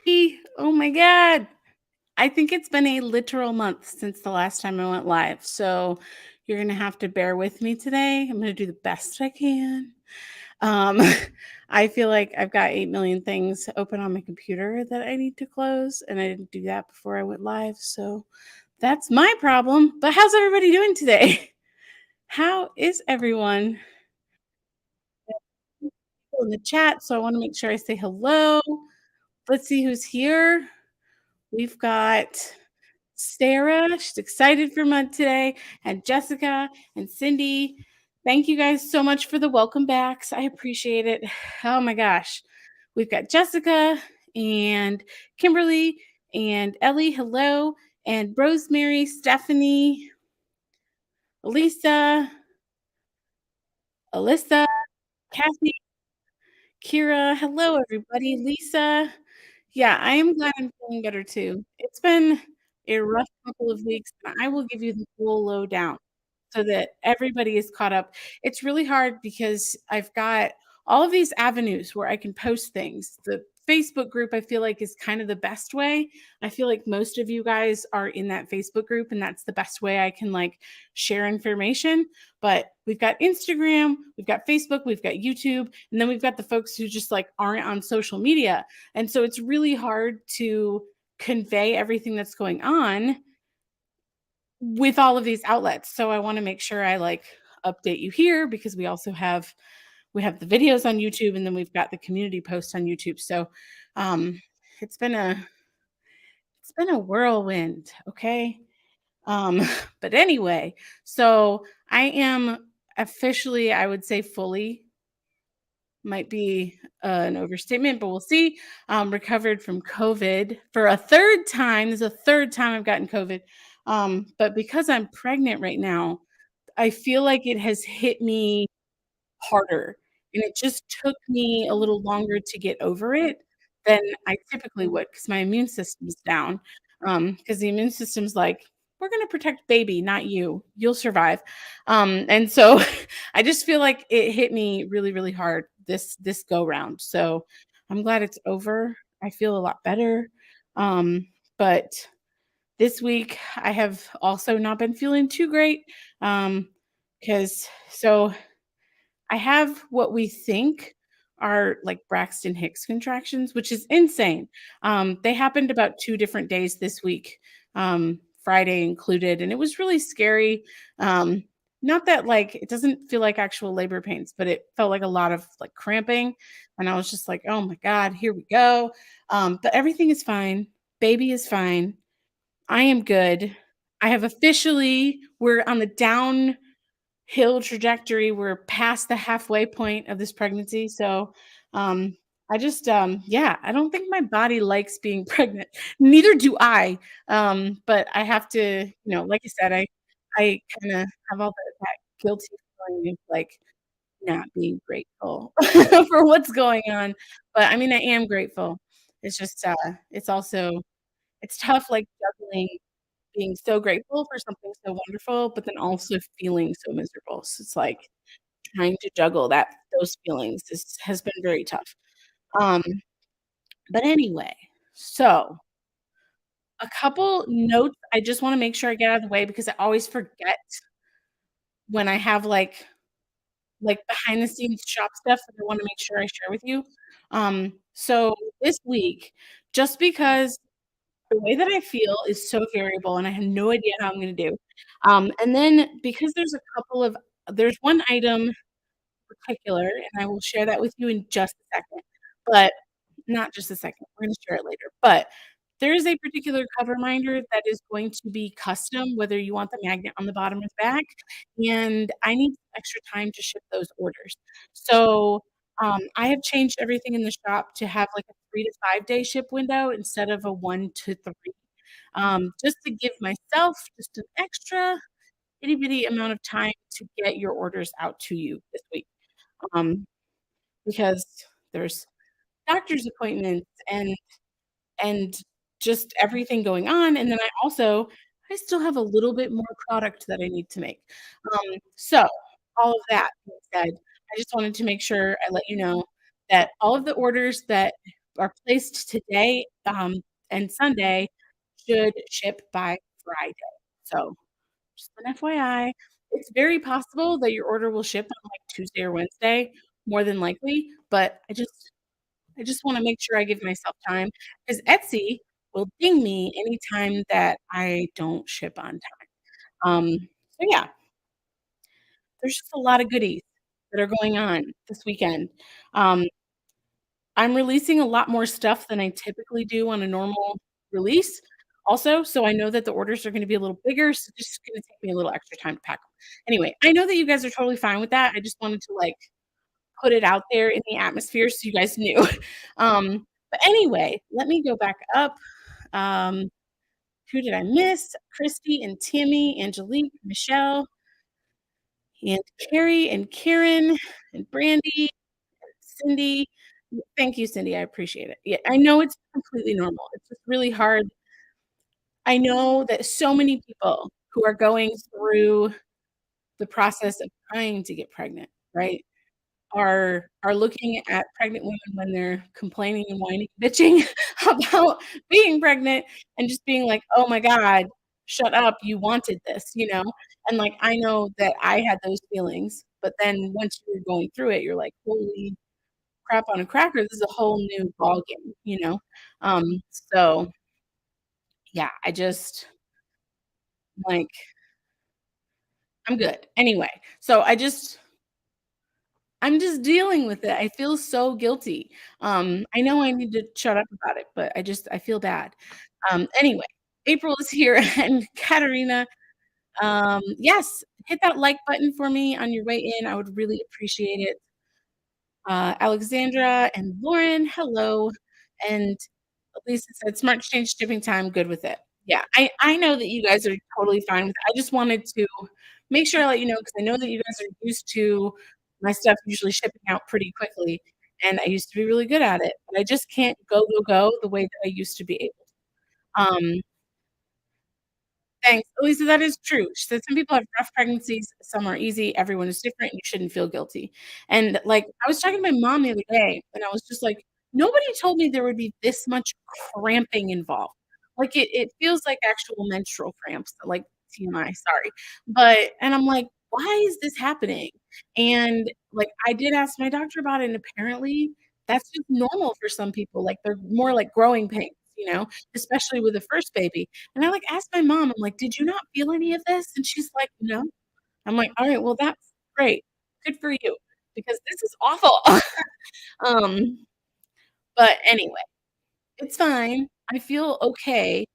Oh my god. I think it's been a literal month since the last time I went live, so you're gonna have to bear with me today. I'm gonna do the best I can. Um, I feel like I've got 8 million things open on my computer that I need to close, and I didn't do that before I went live, so that's my problem. But how's everybody doing today? How is everyone? In the chat, so I wanna make sure I say hello. Let's see who's here. We've got Sarah, she's excited for Mud today, and Jessica and Cindy. Thank you guys so much for the welcome backs. I appreciate it. Oh my gosh. We've got Jessica and Kimberly and Ellie. Hello. And Rosemary, Stephanie, Elisa, Alyssa, Kathy, Kira. Hello, everybody. Lisa. Yeah, I am glad I'm feeling better too. It's been a rough couple of weeks, and I will give you the full lowdown so that everybody is caught up. It's really hard because I've got all of these avenues where I can post things. The Facebook group, I feel like, is kind of the best way. I feel like most of you guys are in that Facebook group, and that's the best way I can like share information. But we've got Instagram, we've got Facebook, we've got YouTube, and then we've got the folks who just like aren't on social media. And so it's really hard to convey everything that's going on with all of these outlets. So I want to make sure I like update you here because we have the videos on YouTube and then we've got the community posts on YouTube. So um it's been a whirlwind, okay? Um but anyway, so I am officially, I would say fully, might be an overstatement, but we'll see. Recovered from COVID for a third time. This is a third time I've gotten COVID. But because I'm pregnant right now, I feel like it has hit me harder, and it just took me a little longer to get over it than I typically would because my immune system's down. Because the immune system's like, "We're gonna protect baby, not you. You'll survive." And so I just feel like it hit me really, really hard this go round. So I'm glad it's over. I feel a lot better. But this week I have also not been feeling too great. Because so I have what we think are like Braxton Hicks contractions, which is insane. They happened about 2 different days this week, Friday included, and it was really scary. Not that like it doesn't feel like actual labor pains, but it felt like a lot of like cramping. And I was just like, oh my God, here we go. But everything is fine. Baby is fine. I am good. I have officially, we're on the down hill trajectory. We're past the halfway point of this pregnancy. So, I just, yeah, I don't think my body likes being pregnant. Neither do I. But I have to, like I said, I kind of have all that guilty feeling of like not being grateful for what's going on. But I mean, I am grateful. It's just, it's also, it's tough, like juggling being so grateful for something so wonderful, but then also feeling so miserable. So it's like trying to juggle those feelings has been very tough. Um, but anyway, so a couple notes I just wanna make sure I get out of the way because I always forget when I have, like, behind the scenes shop stuff that I wanna make sure I share with you. So this week, just because the way that I feel is so variable, and I have no idea how I'm gonna do. And then because there's one item in particular, and I will share that with you in just a second, but not just a second, we're gonna share it later. But there is a particular cover minder that is going to be custom, whether you want the magnet on the bottom or the back, and I need extra time to ship those orders. So, I have changed everything in the shop to have, like, a 3 to 5 day ship window instead of a 1 to 3, just to give myself just an extra itty bitty amount of time to get your orders out to you this week, um, because there's doctor's appointments and just everything going on, and then I still have a little bit more product that I need to make. So all of that being said, I just wanted to make sure I let you know that all of the orders that are placed today, and Sunday should ship by Friday. So, just an FYI. It's very possible that your order will ship on, like, Tuesday or Wednesday, more than likely, but I just wanna make sure I give myself time because Etsy will ding me anytime that I don't ship on time. So yeah, there's just a lot of goodies that are going on this weekend. Um, I'm releasing a lot more stuff than I typically do on a normal release also, so I know that the orders are gonna be a little bigger, so just gonna take me a little extra time to pack 'em. Anyway, I know that you guys are totally fine with that. I just wanted to, like, put it out there in the atmosphere so you guys knew. But anyway, let me go back up. Um, who did I miss? Christy and Tammy, Angelique, Michelle, and Carrie and Karen and Brandy, Cindy. Thank you, Cindy. I appreciate it. Yeah, I know it's completely normal. It's just really hard. I know that so many people who are going through the process of trying to get pregnant, right? Are looking at pregnant women when they're complaining and whining, bitching about being pregnant and just being like, "Oh my god, shut up, you wanted this," you know? And, like, I know that I had those feelings, but then once you're going through it, you're like, "Holy crap on a cracker, this is a whole new ballgame," you know? So, yeah, I just like, I'm good. Anyway, so I'm just dealing with it. I feel so guilty. I know I need to shut up about it, but I feel bad. Anyway, April is here and Katerina. Yes, hit that like button for me on your way in. I would really appreciate it. Alexandra and Lauren, hello. And Lisa said, "Smart change shipping time, good with it." Yeah, I know that you guys are totally fine with it. I just wanted to make sure I let you know because I know that you guys are used to my stuff usually shipping out pretty quickly, and I used to be really good at it, but I just can't go the way that I used to be able to. Thanks. Elisa, that is true. She said some people have rough pregnancies, some are easy, everyone is different, you shouldn't feel guilty. And, like, I was talking to my mom the other day, and I was just like, "Nobody told me there would be this much cramping involved." Like, it feels like actual menstrual cramps, like, TMI, sorry. And I'm like, "Why is this happening?" And, like, I did ask my doctor about it, and apparently that's just normal for some people, like, they're more like growing pains, you know, especially with a first baby. And I, like, asked my mom, I'm like, "Did you not feel any of this?" And she's like, "No." I'm like, "Alright, well, that's great. Good for you, because this is awful." Um, but anyway, it's fine. I feel okay.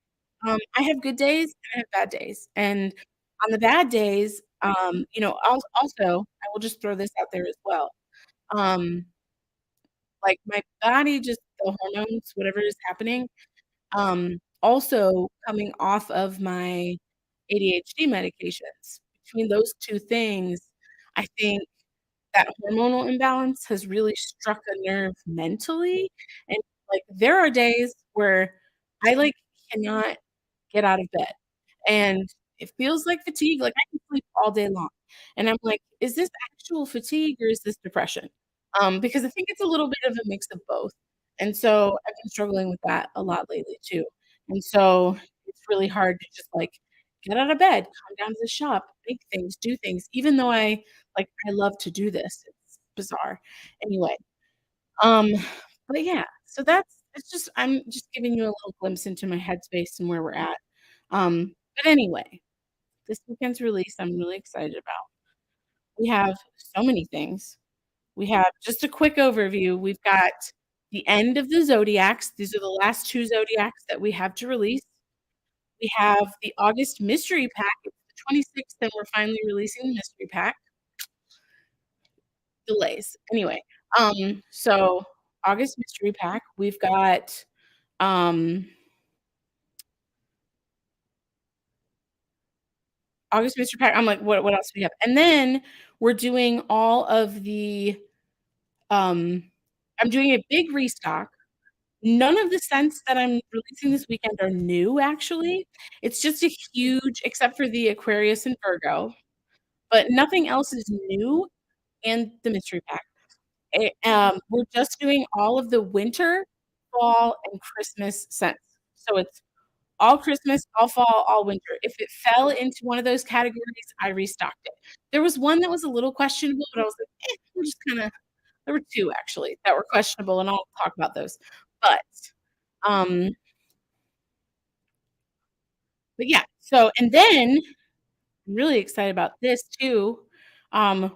I have good days and I have bad days, and on the bad days, also, I will just throw this out there as well. Um, like, my body just the hormones, whatever is happening, also coming off of my ADHD medications. Between those 2 things, I think that hormonal imbalance has really struck a nerve mentally, and, like, there are days where I, like, cannot get out of bed, and it feels like fatigue, like, I can sleep all day long, and I'm like, "Is this actual fatigue or is this depression?" Because I think it's a little bit of a mix of both, and so I've been struggling with that a lot lately too, and so it's really hard to just, like, get out of bed, come down to the shop, make things, do things, even though I love to do this. It's bizarre. Anyway, um, but yeah, so I'm just giving you a little glimpse into my headspace and where we're at. But anyway, this weekend's release I'm really excited about. We have so many things. We have just a quick overview. We've got the end of the Zodiacs. These are the last 2 Zodiacs that we have to release. We have the August mystery pack. It's the 26th, and we're finally releasing the mystery pack. Delays. Anyway, so August mystery pack, we've got, um August mystery pack, I'm like, "What else do we have?" And then we're doing all of the, um I'm doing a big restock. None of the scents that I'm releasing this weekend are new, actually. It's just a huge except for the Aquarius and Virgo, but nothing else is new in the mystery pack. We're just doing all of the winter fall, and Christmas scents. So it's all Christmas, all fall, all winter. If it fell into one of those categories, I restocked it. There was one that was a little questionable, but I was like, we'll just kinda there were 2 actually that were questionable, and I'll talk about those. But, um, but yeah, so and then I'm really excited about this too.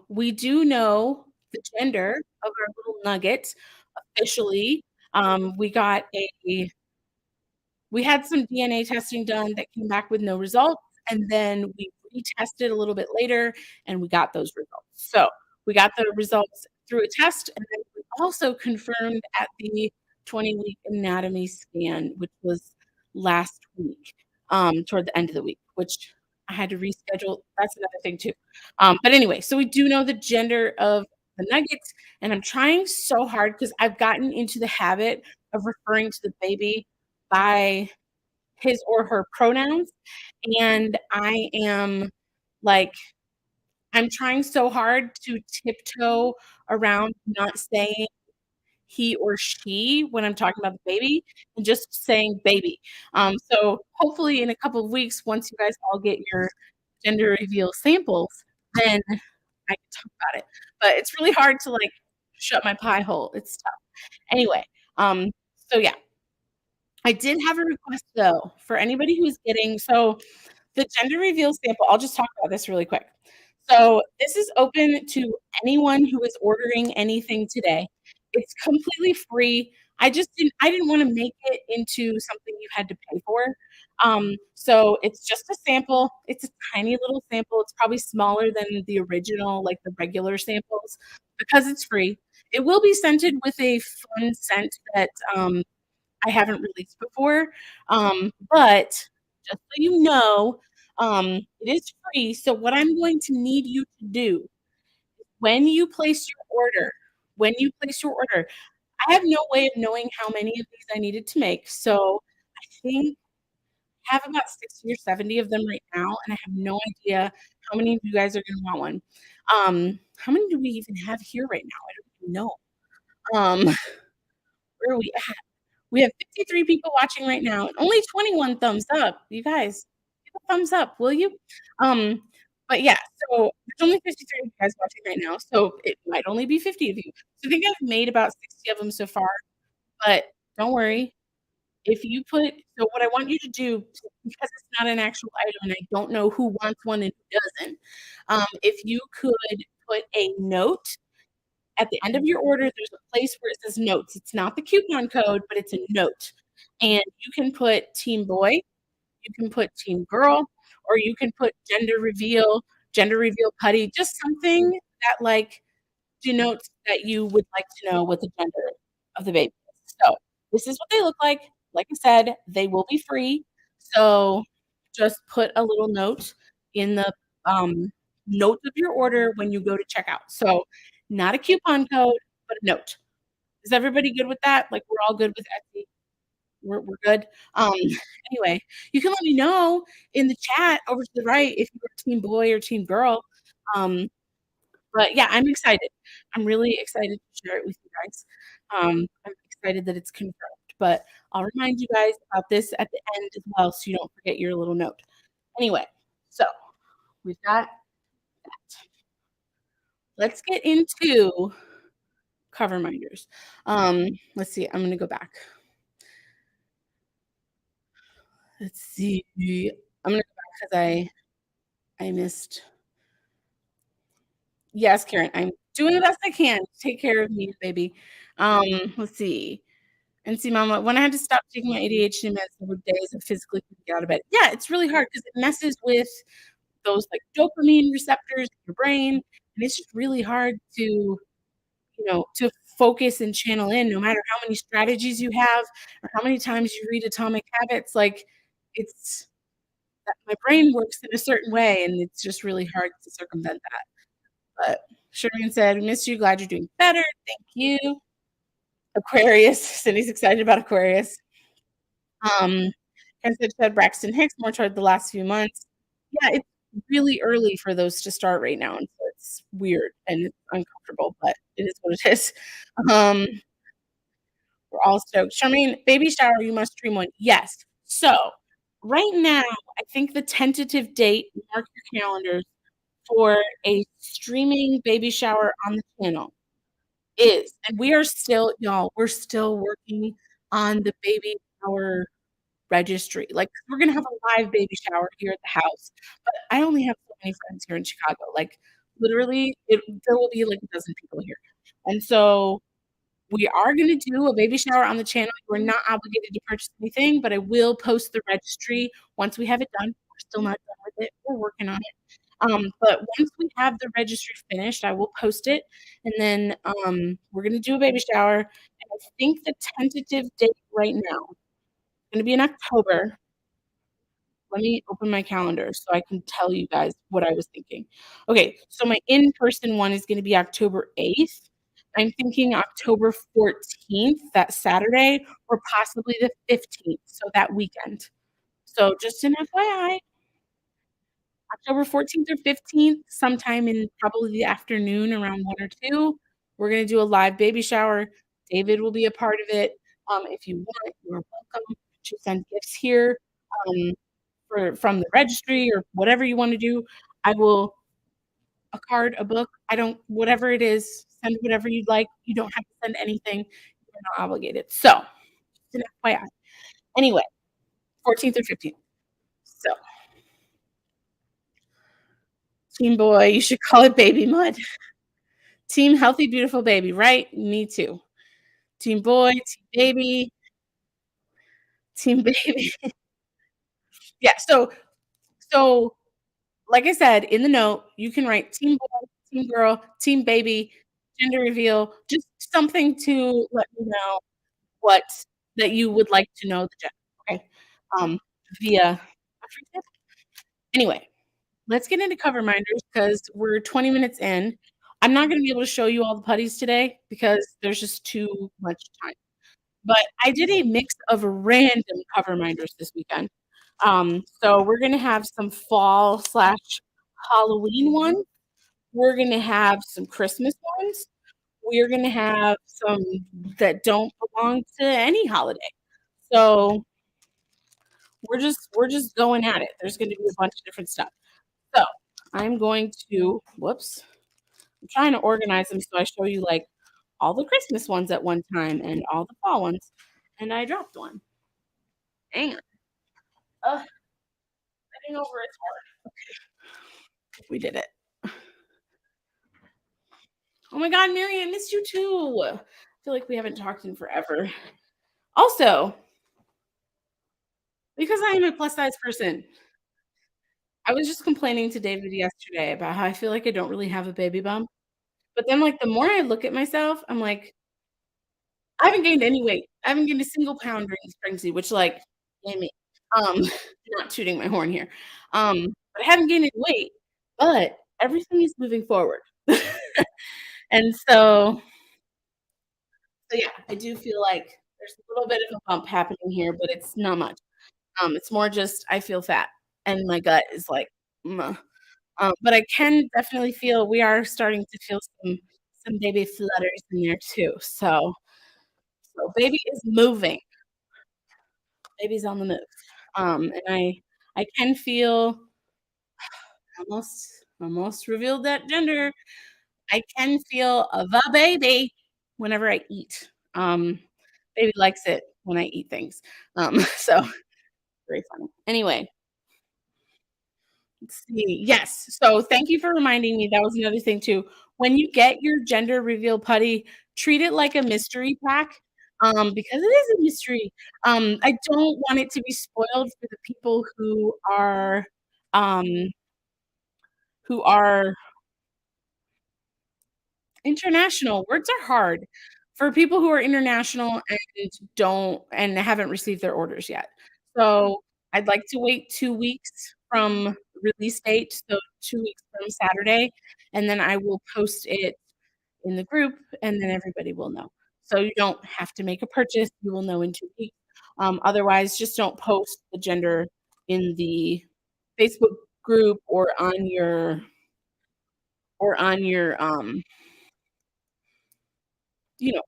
We do know the gender of our little nugget officially. We got a we had some DNA testing done that came back with no results, and then we retested a little bit later, and we got those results. So, we got the results through a test, and then we also confirmed at the 20-week anatomy scan, which was last week, toward the end of the week, which I had to reschedule. That's another thing too. But anyway, so we do know the gender of the nuggets, and I'm trying so hard because 'cause I've gotten into the habit of referring to the baby by his or her pronouns, and I am, like I'm trying so hard to tiptoe around not saying he or she when I'm talking about the baby and just saying baby. So hopefully in a couple of weeks, once you guys all get your gender reveal samples, then I can talk about it. But it's really hard to, like, shut my pie hole. It's tough. Anyway, so yeah. I did have a request though for anybody who's getting the gender reveal sample, I'll just talk about this really quick. So, this is open to anyone who is ordering anything today. It's completely free. I didn't wanna make it into something you had to pay for. So it's just a sample. It's a tiny little sample. It's probably smaller than the original, like the regular samples because it's free. It will be scented with a fun scent that, I haven't released before. But just so you know, it is free. So what I'm going to need you to do when you place your order, when you place your order, I have no way of knowing how many of these I needed to make. So I think I have about 60 or 70 of them right now, and I have no idea how many of you guys are gonna want one. How many do we even have here right now? I don't even know. Um, where are we at? We have 53 people watching right now and only 21 thumbs up. You guys, give a thumbs up, will you? Um, but yeah, so there's only 53 of you guys watching right now, so it might only be 50 of you. So I think I've made about 60 of them so far, but don't worry. If you put so what I want you to do, because it's not an actual item and I don't know who wants one and who doesn't, if you could put a note at the end of your order, there's a place where it says notes. It's not the coupon code, but it's a note. And you can put team boy, you can put team girl, or you can put gender reveal putty, just something that, like, denotes that you would like to know what the gender of the baby is. So, this is what they look like. Like I said, they will be free. So, just put a little note in the, notes of your order when you go to checkout. So, not a coupon code, but a note. Is everybody good with that? Like, we're all good with Etsy? We're good? Um, anyway, you can let me know in the chat over to the right if you're team boy or team girl. Um, but yeah, I'm excited. I'm really excited to share it with you guys. I'm excited that it's confirmed, but I'll remind you guys about this at the end as well, so you don't forget your little note. Anyway, so we've got that. Let's get into cover minders. Let's see, I'm gonna go back. Let's see. I'm gonna go back because I missed. Yes, Karen, I'm doing the best I can. Take care of me, baby. Let's see. And see, mama, when I had to stop taking my ADHD meds, there were days I physically couldn't get out of bed. Yeah, it's really hard because it messes with those, like, dopamine receptors in your brain, and it's just really hard to focus and channel in no matter how many strategies you have or how many times you read Atomic Habits, like, it's that my brain works in a certain way, and it's just really hard to circumvent that. But Sherman said, "We miss you, glad you're doing better. Thank you." Aquarius, Cindy's excited about Aquarius. Heritage said Braxton Hicks more toward the last few months. Yeah, it's really early for those to start right now, and so it's weird and it's uncomfortable, but it is what it is. Um, We're all stoked. Charmaine, baby shower, you must stream one. Yes. So, right now, I think the tentative date, mark your calendars, for a streaming baby shower on the channel is, and we are still, y'all, we're still working on the baby shower registry. Like, we're gonna have a live baby shower here at the house, but I only have so many friends here in Chicago. Like, literally, there will be like a dozen people here. And so we are gonna do a baby shower on the channel. We're not obligated to purchase anything, but I will post the registry once we have it done. We're still not done with it. We're working on it. But once we have the registry finished, I will post it, and then we're gonna do a baby shower. And I think the tentative date right now is gonna be in October. Let me open my calendar so I can tell you guys what I was thinking. Okay, so my in-person one is gonna be October 8th. I'm thinking October 14th, that Saturday, or possibly the 15th, so that weekend. So just an FYI, October 14th or 15th, sometime in probably the afternoon around 1 or 2, we're gonna do a live baby shower. David will be a part of it. If you want, you're welcome to send gifts here. Um, from the registry or whatever you wanna do. I will a card, a book, I don't whatever it is, send whatever you'd like. You don't have to send anything. You're not obligated. So, just an FYI. Anyway, 14th or 15th. So, Team boy, you should call it baby mud. Team healthy, beautiful baby, right? Me too. Team boy, team baby, team baby. Yeah, so like I said, in the note, you can write team boy, team girl, team baby, gender reveal, just something to let me know what that you would like to know the gender, okay? Um, via a free tip. Anyway, let's get into cover minders because we're 20 minutes in. I'm not gonna be able to show you all the putties today because there's just too much time. But I did a mix of random cover minders this weekend. So we're gonna have some fall slash Halloween ones. We're gonna have some Christmas ones. We're gonna have some that don't belong to any holiday. So we're just going at it. There's gonna be a bunch of different stuff. So I'm going to whoops. I'm trying to organize them so I show you like all the Christmas ones at one time and all the fall ones. And I dropped one. Dang it. Getting over it's hard. We did it. Oh my God, Mary, I missed you too. I feel like we haven't talked in forever. Also, because I am a plus size person, I was just complaining to David yesterday about how I feel like I don't really have a baby bump. But then, like, the more I look at myself, I'm like, I haven't gained any weight. I haven't gained a single pound during this pregnancy, which, like, yay me. Um, not tooting my horn here. But I haven't gained any weight, but everything is moving forward. And so yeah, I do feel like there's a little bit of a bump happening here, but it's not much. It's more just I feel fat and my gut is like, "Meh." But I can definitely feel we are starting to feel some baby flutters in there too. So baby is moving. Baby's on the move. And I can feel almost revealed that gender. I can feel the baby whenever I eat. Baby likes it when I eat things. So very funny. Anyway, let's see. Yes. So thank you for reminding me. That was another thing too. When you get your gender reveal putty, treat it like a mystery pack. Because it is a mystery. I don't want it to be spoiled for the people um who are international. Words are hard for people who are international and don't and haven't received their orders yet. So, I'd like to wait 2 weeks from release date, so 2 weeks from Saturday, and then I will post it in the group, and then everybody will know. So, you don't have to make a purchase, you will know in 2 weeks. Otherwise, just don't post the gender in the Facebook group or on your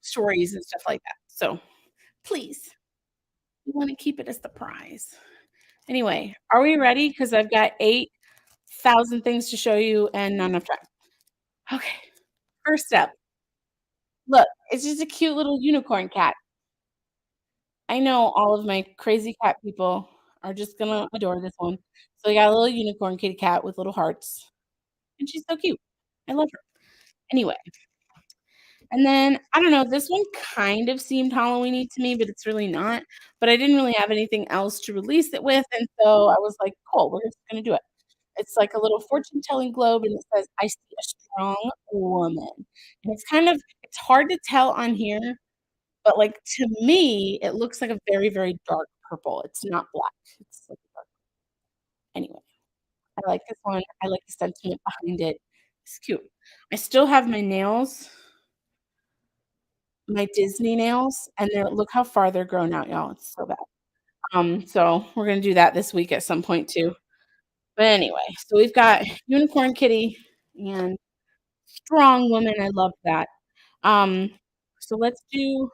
stories and stuff like that. So Please. We wanna keep it as the prize. Anyway, are we ready? Because 'Cause I've got 8,000 things to show you and not enough time. Okay, first up, look, it's just a cute little unicorn cat. I know all of my crazy cat people are just gonna adore this one. So I got a little unicorn kitty cat with little hearts, and she's so cute. I love her. Anyway, and then, I don't know, this one kind of seemed Halloweeny to me, but it's really not. But I didn't really have anything else to release it with, and so I was like, "Cool, we're just gonna do it." It's like a little fortune-telling globe, and it says, "I see a strong woman." And it's hard to tell on here, but, like, to me, it looks like a very, very dark purple. It's not black. It's like dark. Anyway, I like this one. I like the sentiment behind it. It's cute. I still have my nails, my Disney nails, and look how far they're grown out, y'all. It's so bad. So we're gonna do that this week at some point too. But anyway, so we've got Unicorn Kitty and Strong Woman. I love that. Um, so let's do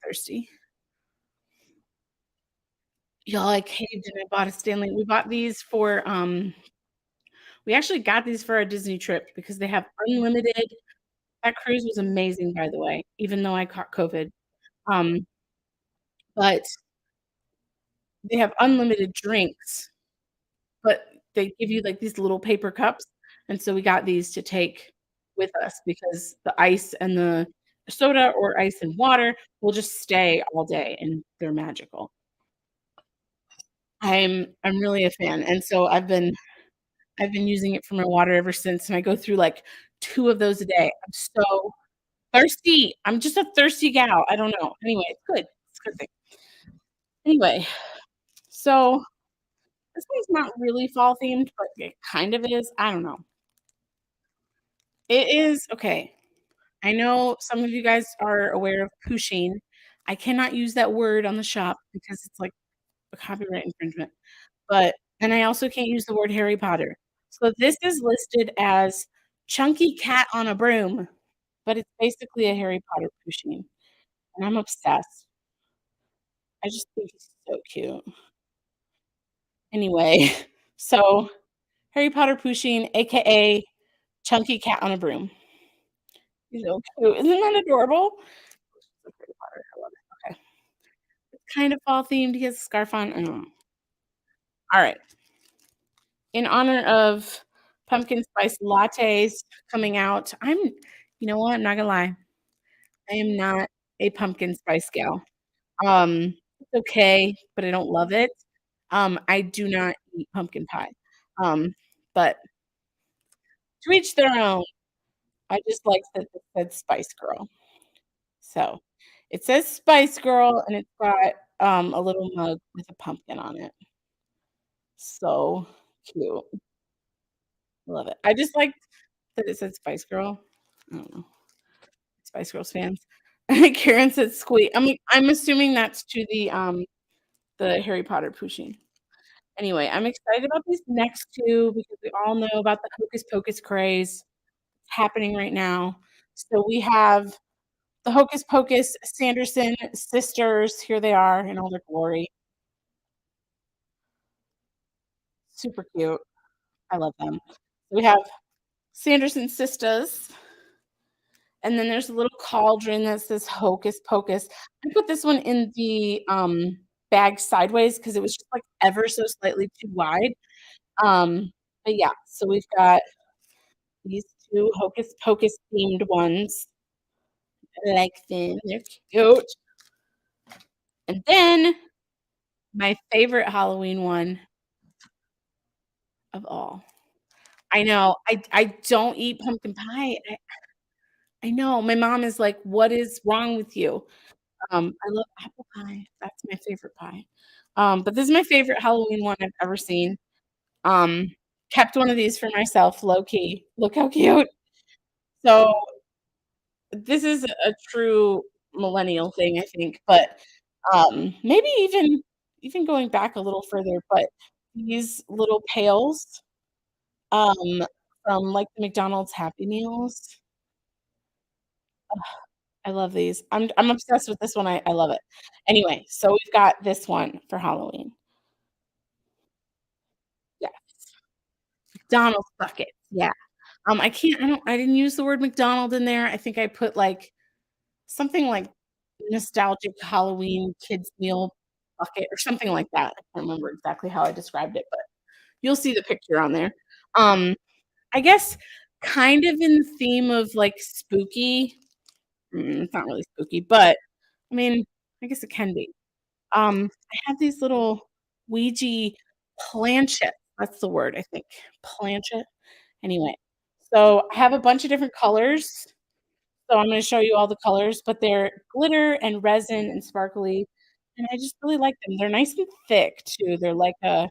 Thirsty. Y'all, I caved and I bought a Stanley. We bought these for we actually got these for our Disney trip because they have unlimited. That cruise was amazing, by the way, even though I caught COVID. Um, but they have unlimited drinks, but they give you, like, these little paper cups, and so we got these to take with us because the ice and the soda or ice and water will just stay all day, and they're magical. I'm really a fan, and so I've been using it for my water ever since, and I go through, like, 2 of those a day. I'm so thirsty. I'm just a thirsty gal. I don't know. Anyway, it's good. It's a good thing. Anyway, so this one's not really fall themed, but it kind of is. I don't know. It is okay. I know some of you guys are aware of pushing. I cannot use that word on the shop because it's like a copyright infringement, but and I also can't use the word Harry Potter. So this is listed as chunky cat on a broom, but it's basically a Harry Potter pushing, and I'm obsessed. I just think he's so cute. Anyway, so Harry Potter pushing, AKA chunky cat on a broom. He's so cute. Isn't that adorable? Like Harry Potter. I love it. Okay. It's kind of fall themed. He has a scarf on. I don't know. All right. In honor of pumpkin spice lattes coming out, you know what? I'm not gonna lie. I am not a pumpkin spice gal. It's okay, but I don't love it. I do not eat pumpkin pie. Um, but to each their own. I just like that it said Spice Girl. So, it says Spice Girl, and it's got, a little mug with a pumpkin on it. So cute. Love it. I just liked that it said Spice Girl. I don't know. Spice Girls fans. Karen said squeak. I'm assuming that's to the Harry Potter pushing. Anyway, I'm excited about these next 2 because we all know about the Hocus Pocus craze happening right now. So we have the Hocus Pocus Sanderson sisters. Here they are in all their glory. Super cute. I love them. We have Sanderson sisters, and then there's a little cauldron that says Hocus Pocus. I put this one in the, bag sideways because it was just, like, ever so slightly too wide. But yeah, so we've got these 2 Hocus Pocus themed ones. I like them. They're cute. And then my favorite Halloween one of all. I know. I don't eat pumpkin pie. I know. My mom is like, "What is wrong with you?" I love apple pie. That's my favorite pie. But this is my favorite Halloween one I've ever seen. Um, kept one of these for myself, low key. Look how cute. So, this is a true millennial thing, I think, but, maybe even going back a little further, but these little pails, um, from, like, the McDonald's Happy Meals. I love these. I'm obsessed with this one, I love it. Anyway, so we've got this one for Halloween. Yeah, McDonald's buckets, yeah. I didn't use the word McDonald in there, I think I put, like, something like nostalgic Halloween kids meal bucket or something like that. I can't remember exactly how I described it, but you'll see the picture on there. Um, I guess kind of in the theme of, like, spooky. It's not really spooky, but, I mean, I guess it can be. I have these little Ouija planchette, that's the word, I think. Planchette? Anyway, so I have a bunch of different colors, so I'm gonna show you all the colors, but they're glitter and resin and sparkly, and I just really like them. They're nice and thick too. These are like a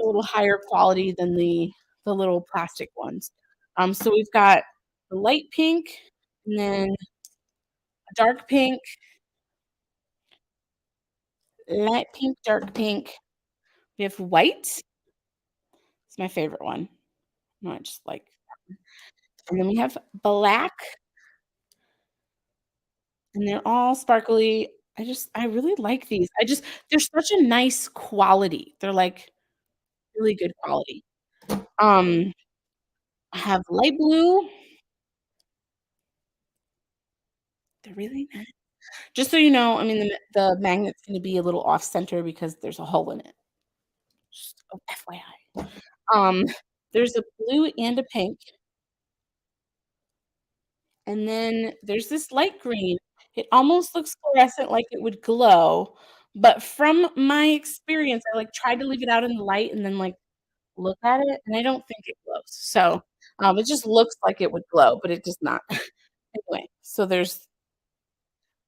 little higher quality than the little plastic ones. So we've got the light pink and then a dark pink, light pink, dark pink. We have white. It's my favorite one. No, I just like, and then we have black, and they're all sparkly. I really like these. They're such a nice quality. They're, like, really good quality. Um, I have light blue. They're really nice. Just so you know, I mean, the magnet's gonna be a little off center because there's a hole in it. Just FYI. There's a blue and a pink, and then there's this light green. It almost looks fluorescent like it would glow, but from my experience, I, like, tried to leave it out in the light and then, like, look at it, and I don't think it glows. So, it just looks like it would glow, but it does not. Anyway, so there's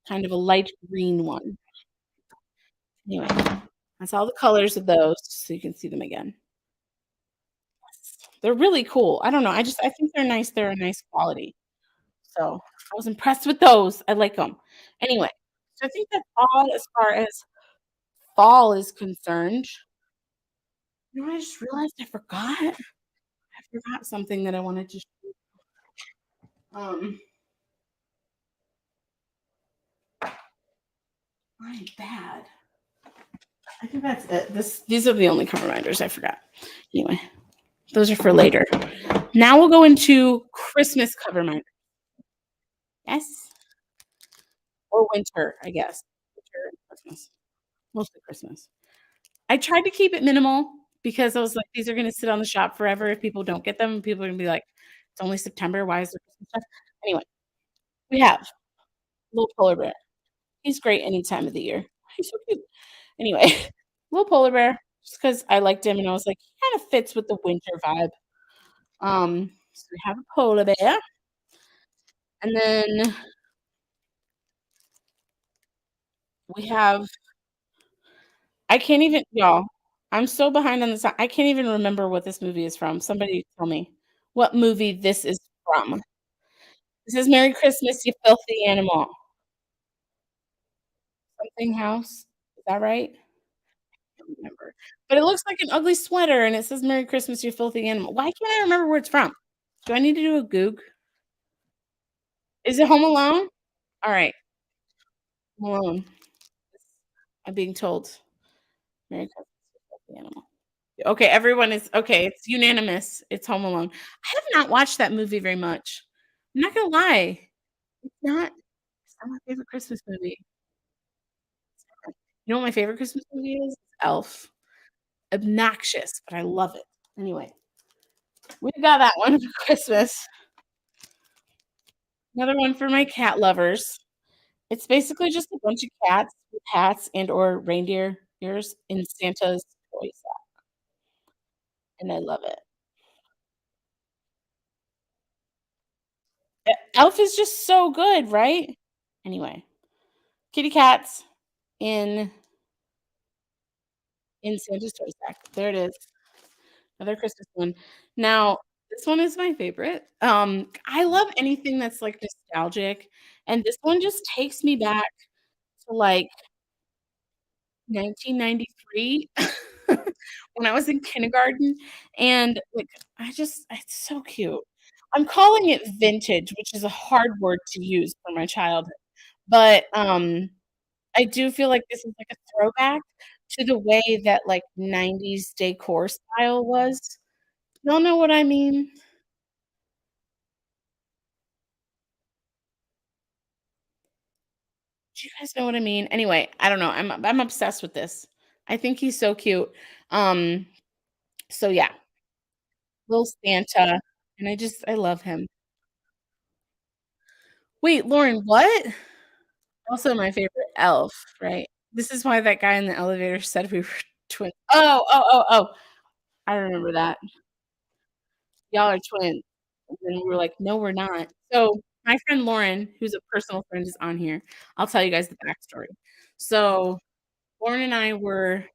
kind of a light green one. Anyway, that's all the colors of those, so you can see them again. They're really cool. I don't know, I think they're nice. They're a nice quality. So, I was impressed with those. I like them. Anyway, so I think that's all as far as fall is concerned. You know, I just realized I forgot something that I wanted to um, my bad. I think that's it. These are the only car reminders I forgot. Anyway, those are for later. Now we'll go into Christmas cover reminders. Yes, or winter, I guess. Winter and Christmas, mostly Christmas. I tried to keep it minimal because I was like, these are gonna sit on the shop forever if people don't get them. People are gonna be like, "It's only September. Why is there Christmas stuff?" Anyway, we have little polar bear. He's great any time of the year. He's so cute. Anyway, little polar bear, just because I liked him and I was like, he kind of fits with the winter vibe. So we have a polar bear, and then we have I can't even y'all, I'm so behind on this. I can't even remember what this movie is from. Somebody tell me what movie this is from. This is Merry Christmas, You Filthy Animal. Something House. Is that right? I can't remember. But it looks like an ugly sweater and it says Merry Christmas, You Filthy Animal. Why can't I remember where it's from? Do I need to do a goog? Is it Home Alone? All right, Home Alone. I'm being told Merry Christmas, You Filthy Animal. Okay, everyone is okay, it's unanimous. It's Home Alone. I have not watched that movie very much. I'm not gonna lie. It's not my favorite Christmas movie. You know what my favorite Christmas movie is? Elf. Obnoxious, but I love it. Anyway, we got that one for Christmas. Another one for my cat lovers. It's basically just a bunch of cats with hats and or reindeer ears in Santa's toy set, and I love it. Elf is just so good, right? Anyway, kitty cats in Santa's toy sack. There it is. Another Christmas one. Now, this one is my favorite. I love anything that's, like, nostalgic, and this one just takes me back to, like, 1993 when I was in kindergarten, and, like, it's so cute. I'm calling it vintage, which is a hard word to use for my childhood, but, I do feel like this is like a throwback to the way that, like, 90s decor style was. Y'all know what I mean? Do you guys know what I mean? Anyway, I don't know, I'm obsessed with this. I think he's so cute. Um, so yeah, little Santa, and I love him. Wait, Lauren, what? Also my favorite elf, right? This is why that guy in the elevator said we were twins. Oh, oh, oh, oh, I remember that. "Y'all are twins." And then we were like, "No, we're not." So, my friend Lauren, who's a personal friend, is on here. I'll tell you guys the backstory. So, Lauren and I were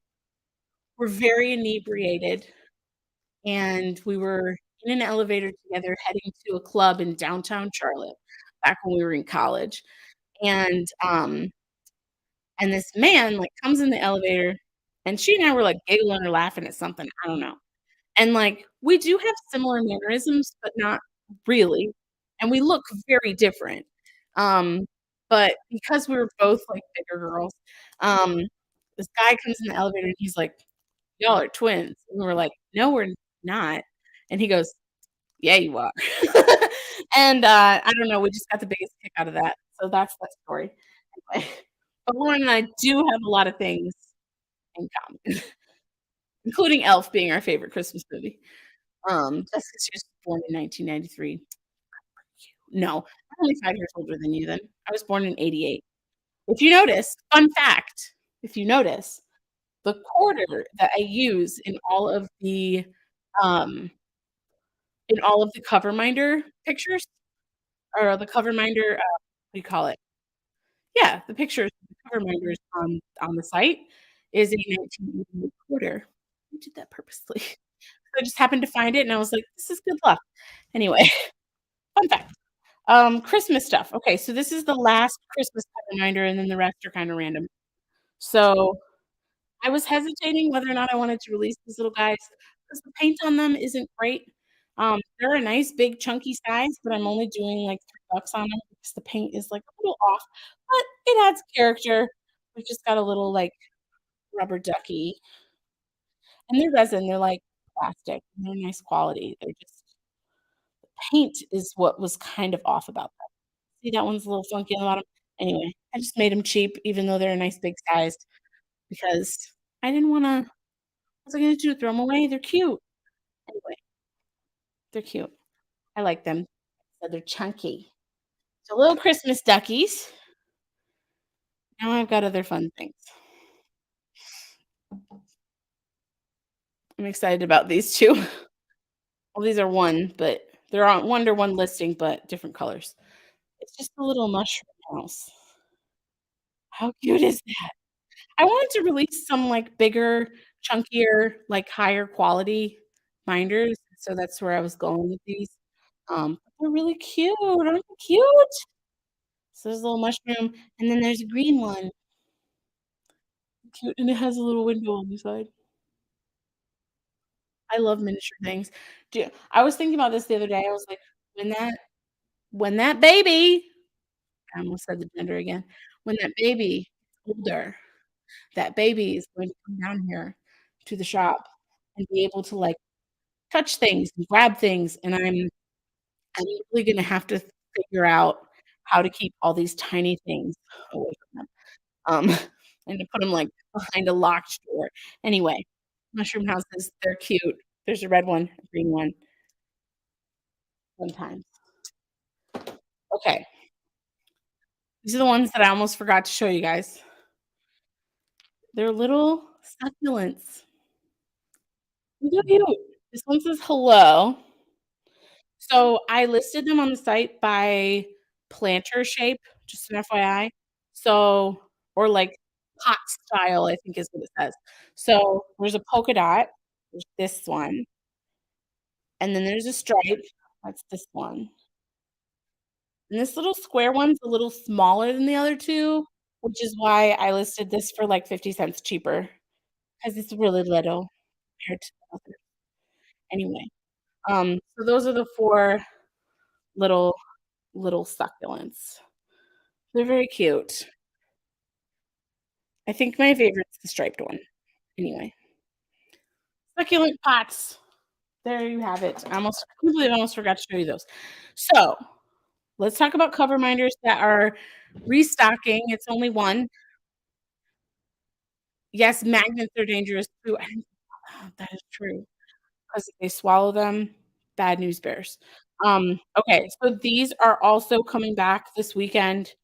very inebriated, and we were in an elevator together heading to a club in downtown Charlotte back when we were in college, and, and this man, like, comes in the elevator, and she and I were, like, giggling or laughing at something, I don't know. And, like, we do have similar mannerisms, but not really, and we look very different. Um, but because we were both, like, bigger girls, um, this guy comes in the elevator and he's like, "Y'all are twins." And we were like, "No, we're not." And he goes, "Yeah, you are." And, I don't know, we just got the biggest kick out of that. So that's that story. Anyway, but Lauren and I do have a lot of things in common, including Elf being our favorite Christmas movie. Just 'cause she was born in 1993. No, I'm only 5 years older than you then. I was born in '88. If you notice, fun fact, if you notice, the quarter that I use um, in all of the Coverminder pictures, or the Coverminder, what do you call it? Yeah, the pictures, the Coverminders on the site is a 1988 quarter. I did that purposely. I just happened to find it, and I was like, "This is good luck." Anyway, fun fact. Christmas stuff. Okay, so this is the last Christmas reminder, and then the rest are kinda random. So, I was hesitating whether or not I wanted to release these little guys because the paint on them isn't great. They're a nice big chunky size, but I'm only doing, like, $3 on them because the paint is, like, a little off, but it adds character. We've just got a little, like, rubber ducky, and they're resin, they're, like, plastic, and they're nice quality. They're just paint is what was kind of off about them. See, that one's a little funky on the bottom. Anyway, I just made them cheap even though they're a nice big size because I didn't wanna what was I gonna do, throw them away? They're cute. Anyway, they're cute. I like them. So they're chunky. So little Christmas duckies. Now I've got other fun things. I'm excited about these 2. Well, these are 1, but they're on 1 to 1 listing, but different colors. It's just a little mushroom house. How cute is that? I wanted to release some, like, bigger, chunkier, like, higher quality binders, so that's where I was going with these. But they're really cute, aren't they cute? So there's a little mushroom, and then there's a green one. Cute, and it has a little window on the side. I love miniature things. Do I was thinking about this the other day, I was like, when that when that baby I almost said the gender again. When that baby is older, that baby is going to come down here to the shop and be able to, like, touch things and grab things, and I'm really gonna have to figure out how to keep all these tiny things away from them. And to put them, like, behind a locked door. Anyway, mushroom houses, they're cute. There's a red one, a green one, sometimes. Okay, these are the ones that I almost forgot to show you guys. They're little succulents. Look how cute. This one says hello. So, I listed them on the site by planter shape, just an FYI. So or, like, pot style, I think is what it says. So, there's a polka dot, there's this one, and then there's a stripe, that's this one. And this little square one's a little smaller than the other 2, which is why I listed this for, like, 50 cents cheaper, 'cause it's really little compared to the other. Anyway, so those are the 4 little little succulents. They're very cute. I think my favorite's the striped one. Anyway, succulent pots. There you have it. I completely almost forgot to show you those. So, let's talk about cover minders that are restocking. It's only one. Yes, magnets are dangerous too. That is true. 'Cause if they swallow them, bad news bears. Okay, so these are also coming back this weekend.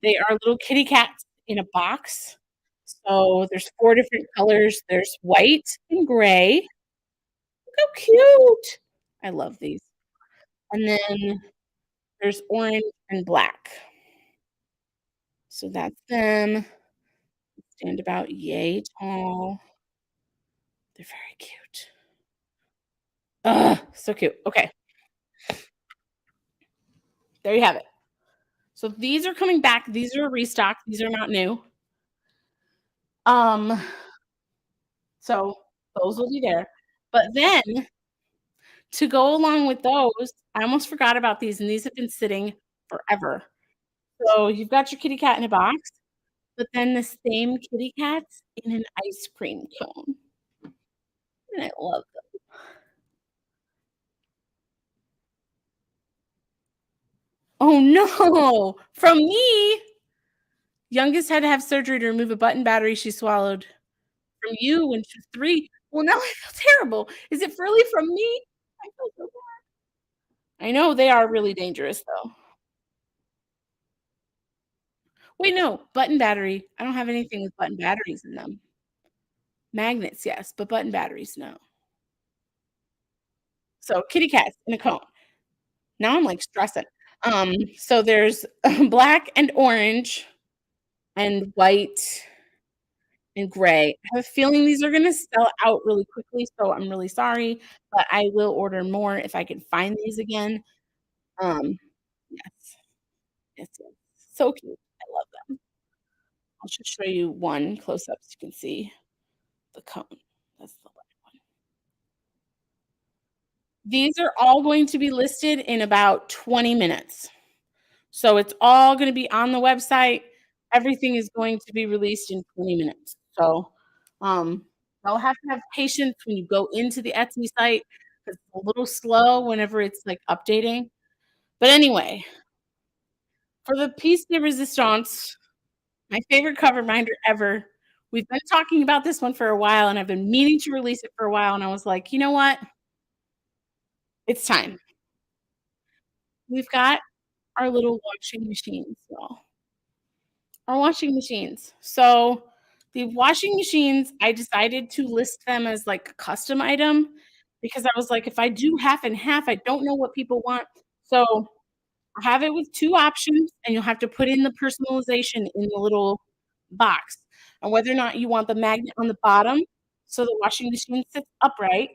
They are little kitty cats in a box. So there's 4 different colors. There's white and gray. Look how cute. I love these. And then there's orange and black. So that's them. Stand about yay tall. They're very cute. Ugh, so cute. Okay, there you have it. So these are coming back. These are a restock. These are not new. Um, so those will be there. But then to go along with those, I almost forgot about these, and these have been sitting forever. So you've got your kitty cat in a box, but then the same kitty cats in an ice cream cone. And I love them. Oh no! From me, youngest had to have surgery to remove a button battery she swallowed. From you when she was 3. Well, now I feel terrible. Is it really from me? I feel so bad. I know they are really dangerous though. Wait, no, button battery. I don't have anything with button batteries in them. Magnets, yes, but button batteries, no. So kitty cats in a cone. Now I'm, like, stressing. So there's black and orange and white and gray. I have a feeling these are gonna sell out really quickly, so I'm really sorry, but I will order more if I can find these again. Um, yes, yes. So cute. I love them. I'll just show you one close up so you can see the cone. That's the white one. These are all going to be listed in about 20 minutes. So it's all gonna be on the website. Everything is going to be released in 20 minutes. So, I'll have to have patience when you go into the Etsy site 'cause it's a little slow whenever it's, like, updating. But anyway, for the piece de resistance, my favorite cover binder ever, we've been talking about this one for a while, and I've been meaning to release it for a while, and I was like, "You know what? It's time." We've got our little washing machines, y'all. Our washing machines. So, the washing machines, I decided to list them as, like, a custom item because I was like, "If I do half and half, I don't know what people want." So, I have it with 2 options, and you'll have to put in the personalization in the little box, and whether or not you want the magnet on the bottom, so the washing machine sits upright,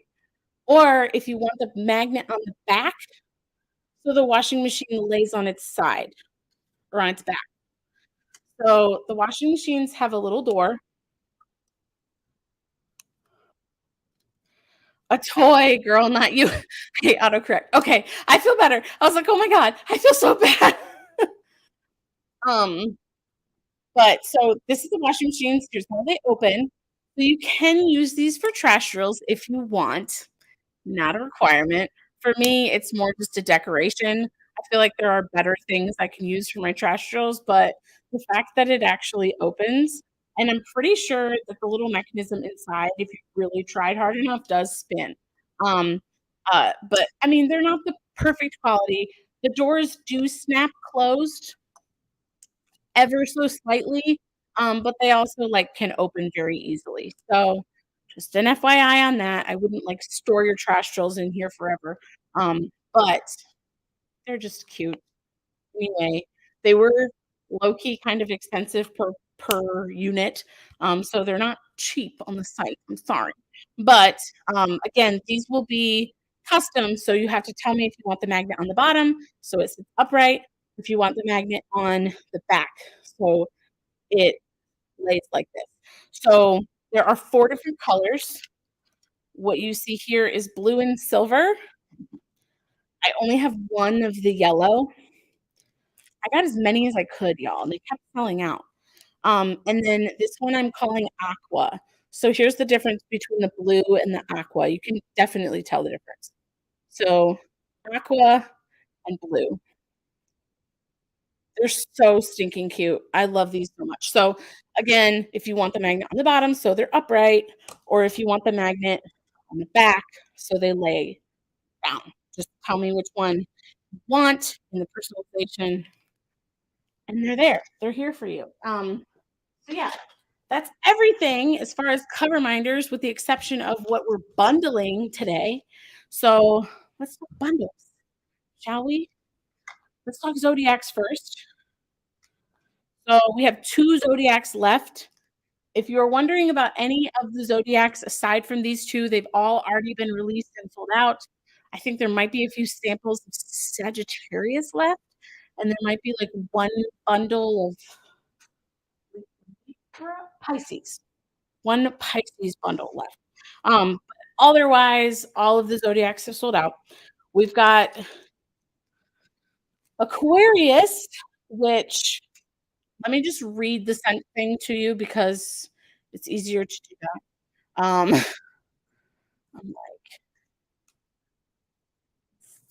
or if you want the magnet on the back, so the washing machine lays on its side or on its back. So, the washing machines have a little door. A toy, girl, not you. Hey, autocorrect. Okay, I feel better. I was like, "Oh my god, I feel so bad." Um, but so this is the washing machines. Here's how they open. So you can use these for trash drills if you want. Not a requirement. For me, it's more just a decoration. I feel like there are better things I can use for my trash drills, but the fact that it actually opens, and I'm pretty sure that the little mechanism inside, if you really tried hard enough, does spin. Um, but I mean, they're not the perfect quality. The doors do snap closed ever so slightly, but they also, like, can open very easily. So, just an FYI on that. I wouldn't, like, store your trash drills in here forever, but they're just cute. Anyway, they were low-key kind of expensive per unit, so they're not cheap on the site, I'm sorry. But, again, these will be custom, so you have to tell me if you want the magnet on the bottom, so it sits upright, if you want the magnet on the back, so it lays like this. So, there are 4 different colors. What you see here is blue and silver. I only have 1 of the yellow. I got as many as I could, y'all, and they kept selling out. And then this one I'm calling aqua. So here's the difference between the blue and the aqua. You can definitely tell the difference. So aqua and blue. They're so stinking cute. I love these so much. So again, if you want the magnet on the bottom so they're upright, or if you want the magnet on the back so they lay down. Just tell me which one you want in the personalization, and they're there. They're here for you. So yeah, that's everything as far as cover minders, with the exception of what we're bundling today. So let's talk bundles, shall we? Let's talk zodiacs first. So we have 2 zodiacs left. If you're wondering about any of the zodiacs aside from these 2, they've all already been released and sold out. I think there might be a few samples of Sagittarius left, and there might be like 1 bundle of Pisces. 1 Pisces bundle left. Otherwise, all of the zodiacs have sold out. We've got Aquarius, which let me just read the scent thing to you because it's easier to do that. I'm like,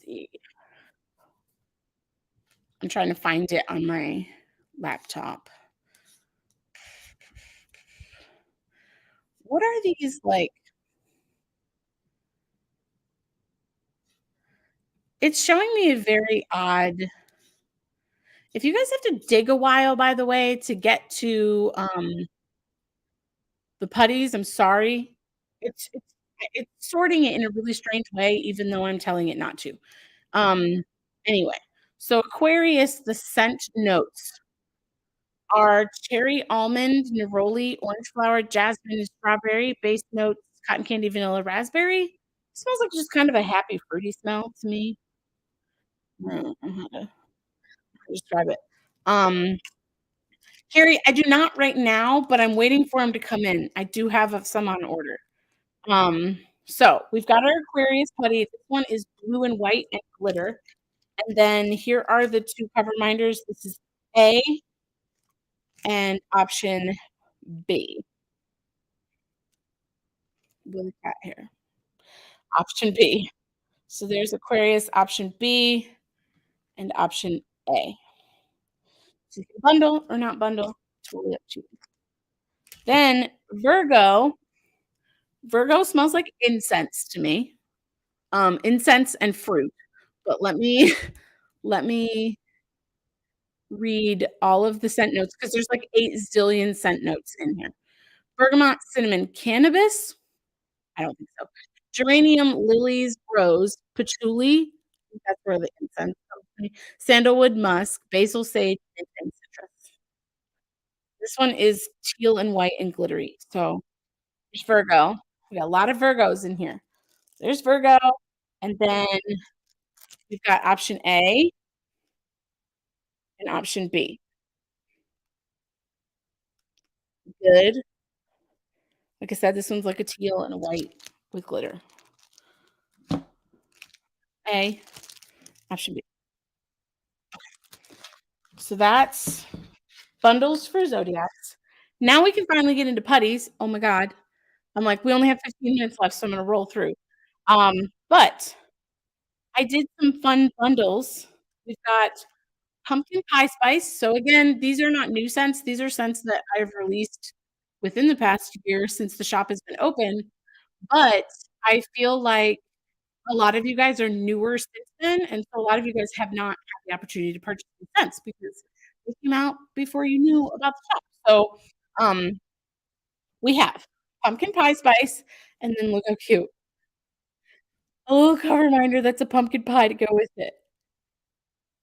see. I'm trying to find it on my laptop. What are these like? It's showing me a very odd. If you guys have to dig a while, by the way, to get to the putties, I'm sorry. It's sorting it in a really strange way, even though I'm telling it not to. Um, anyway, so Aquarius, the scent notes are cherry, almond, neroli, orange flower, jasmine, and strawberry. Base notes, cotton candy, vanilla, raspberry. Smells like just kind of a happy fruity smell to me. I don't know how to describe it. Um, Carrie, I do not right now, but I'm waiting for him to come in. I do have some on order. So we've got our Aquarius putty. This one is blue and white and glitter. And then here are the 2 cover minders. This is A and option B with a cat hair. Option B. So there's Aquarius, option B, and option A. So you can bundle or not bundle, totally up to you. Then Virgo. Virgo smells like incense to me. Incense and fruit. But let me read all of the scent notes because there's like 8 zillion scent notes in here. Bergamot, cinnamon, cannabis. I don't think so. Geranium, lilies, rose, patchouli. I think that's where the incense comes from. Sandalwood, musk, basil, sage, mint, and citrus. This one is teal and white and glittery. So there's Virgo. We got a lot of Virgos in here. There's Virgo. And then we've got option A and option B. Good. Like I said, this one's like a teal and a white with glitter. A, option B. So that's bundles for zodiacs. Now we can finally get into putties. Oh my god. I'm like, we only have 15 minutes left, so I'm gonna roll through. But I did some fun bundles. We've got pumpkin pie spice. So again, these are not new scents. These are scents that I've released within the past year since the shop has been open. But I feel like a lot of you guys are newer since then, and so a lot of you guys have not had the opportunity to purchase these scents because they came out before you knew about the shop. So, we have pumpkin pie spice, and then look how cute. A little cover reminder that's a pumpkin pie to go with it.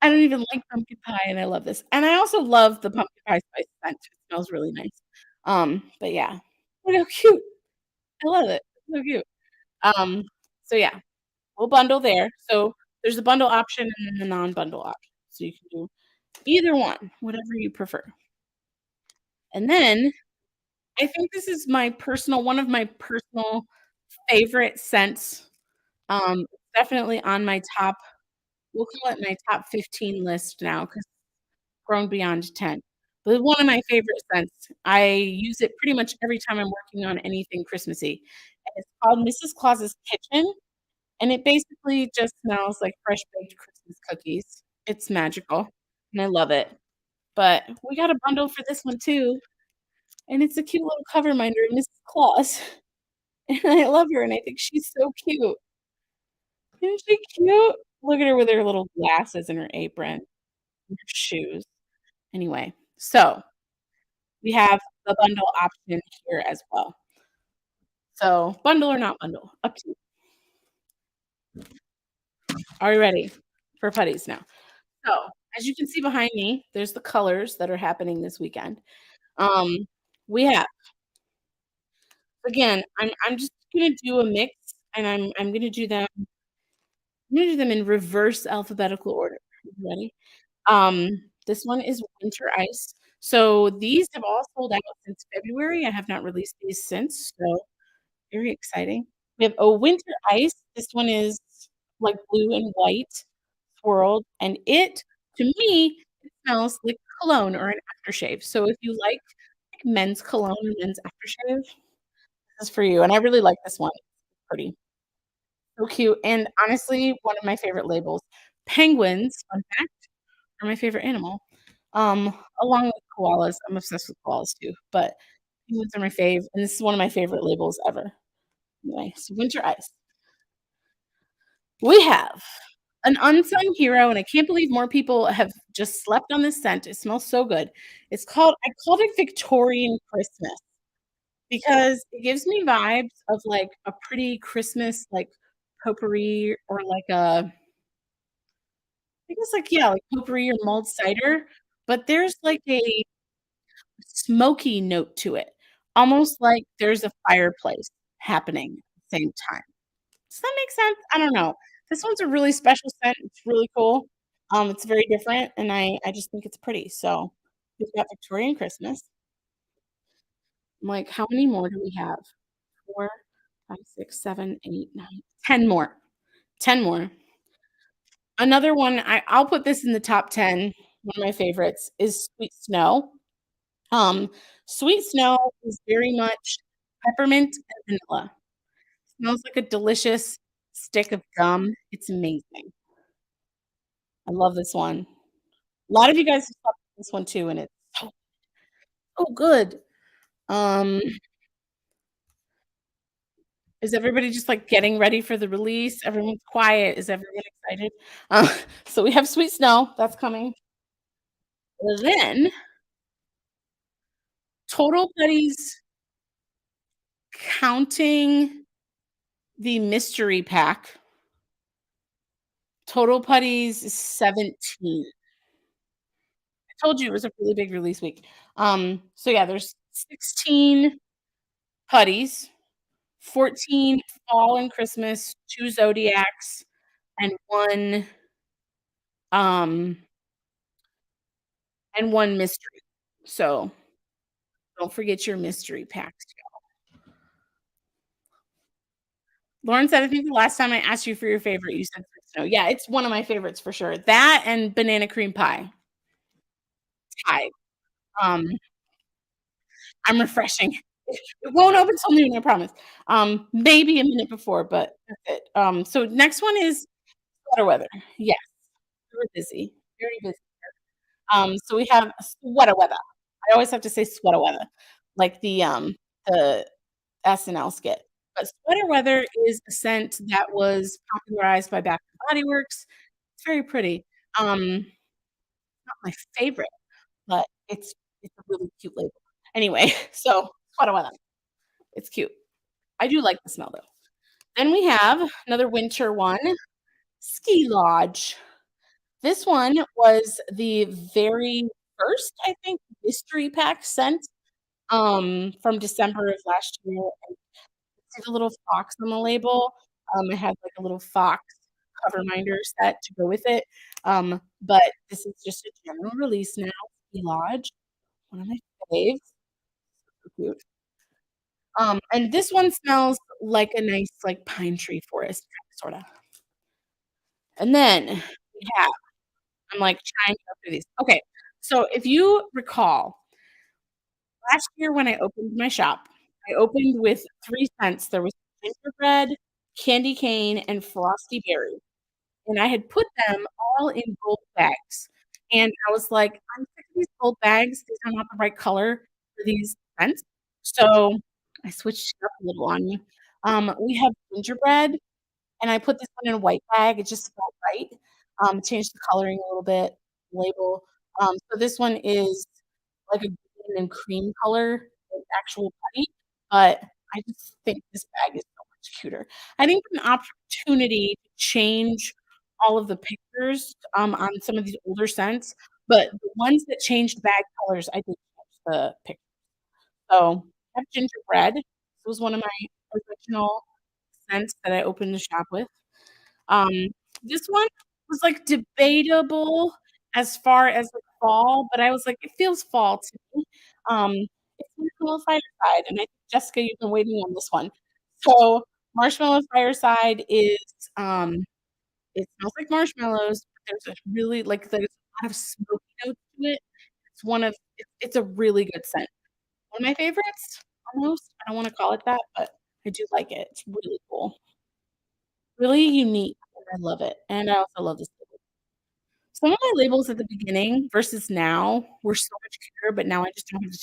I don't even like pumpkin pie, and I love this. And I also love the pumpkin pie spice scent. It smells really nice. But yeah. Look how cute. I love it. So cute. Um, so yeah, we'll bundle there. So there's a bundle option and then the non-bundle option. So you can do either one, whatever you prefer. And then I think this is one of my personal favorite scents. Definitely on my top. we'll call it my top 15 list now 'cause grown beyond 10. But one of my favorite scents, I use it pretty much every time I'm working on anything Christmassy, and it's called Mrs. Claus's Kitchen, and it basically just smells like fresh baked Christmas cookies. It's magical, and I love it. But we got a bundle for this one too, and it's a cute little cover reminder of Mrs. Claus, and I love her, and I think she's so cute. Isn't she cute? Look at her with her little glasses and her apron and her shoes. Anyway, so we have the bundle option here as well. So, bundle or not bundle, up to you. Are you ready for putties now? So, as you can see behind me, there's the colors that are happening this weekend. Um, we have again, I'm just gonna do a mix, and I'm gonna do them in reverse alphabetical order. You ready? Um, this one is winter ice. So, these have all sold out since February. I have not released these since, so very exciting. We have a winter ice. This one is like blue and white swirled, and to me, it smells like cologne or an aftershave. So if you like men's cologne or men's aftershave, this is for you. And I really like this one. It's pretty. So cute. And honestly, one of my favorite labels. Penguins, fun fact, are my favorite animal. Along with koalas. I'm obsessed with koalas too, but penguins are my fave, and this is one of my favorite labels ever. Anyway, so winter ice. We have an unsung hero, and I can't believe more people have just slept on this scent. It smells so good. I called it Victorian Christmas because it gives me vibes of like a pretty Christmas like potpourri or like I guess like yeah, like potpourri or mulled cider, but there's like a smoky note to it, almost like there's a fireplace happening at the same time. Does that make sense? I don't know. This one's a really special scent. It's really cool. It's very different, and I just think it's pretty. So we've got Victorian Christmas. I'm like, how many more do we have? 4, 5, 6, 7, 8, 9, 10 more. 10 more. Another one, I'll put this in the top 10. One of my favorites is Sweet Snow. Um, Sweet Snow is very much peppermint and vanilla. Smells like a delicious stick of gum. It's amazing. I love this one. A lot of you guys have talked about this one too, and it's so good. Um, is everybody just, like, getting ready for the release? Everyone's quiet. Is everyone excited? Uh, so we have Sweet Snow, that's coming. Then total putties counting the mystery pack, total putties is 17. I told you it was a really big release week. So yeah, there's 16 putties, 14 fall and Christmas, 2 zodiacs, and um, 1 mystery. So, don't forget your mystery packs. Lauren said, "I think the last time I asked you for your favorite, you said Sweet Snow." Yeah, it's one of my favorites for sure. That and banana cream pie, tied. Um, I'm refreshing. It won't open till noon, I promise. Maybe a minute before, but that's it. So next one is sweater weather. Yes, we're busy, very busy. So we have sweater weather. I always have to say sweater weather, like the SNL skit. But sweater weather is a scent that was popularized by Bath and Body Works. It's very pretty. Not my favorite, but it's a really cute label. Anyway, so sweater weather. It's cute. I do like the smell though. Then we have another winter one, Ski Lodge. This one was the very first, I think, mystery pack scent, from December of last year, and see the little fox on the label? It had, like, a little fox cover reminder set to go with it, but this is just a general release now, Ski Lodge, one of my faves, so cute. And this one smells like a nice, like, pine tree forest, sorta. And then we have. I'm, like, trying to go through these. Okay, so if you recall, last year when I opened my shop, I opened with 3 scents. There was gingerbread, candy cane, and frosty berry, and I had put them all in gold bags, and I was like, "I'm sick of these gold bags. These are not the right color for these scents." So, I switched it up a little on you. We have gingerbread, and I put this one in a white bag. It just felt right. Changed the coloring a little bit, label. So this one is like a green and cream color, like actual putty, but I just think this bag is so much cuter. I think an opportunity to change all of the pictures, on some of these older scents, but the ones that changed bag colors, I think changed the pic so, I have gingerbread. This was one of my original scents that I opened the shop with. Um, this one was, like, debatable as far as, like, fall, but I was like, "It feels fall to me." Um, it's Marshmallow Fireside, and I think, Jessica, you've been waiting on this one. So, Marshmallow Fireside is, it smells like marshmallows, but there's a really there's a lot of smoky notes to it. It's a really good scent. One of my favorites, almost. I don't wanna call it that, but I do like it. It's really cool. Really unique, and I love it, and I also love this label. Some of my labels at the beginning versus now were so much cuter, but now I just don't have the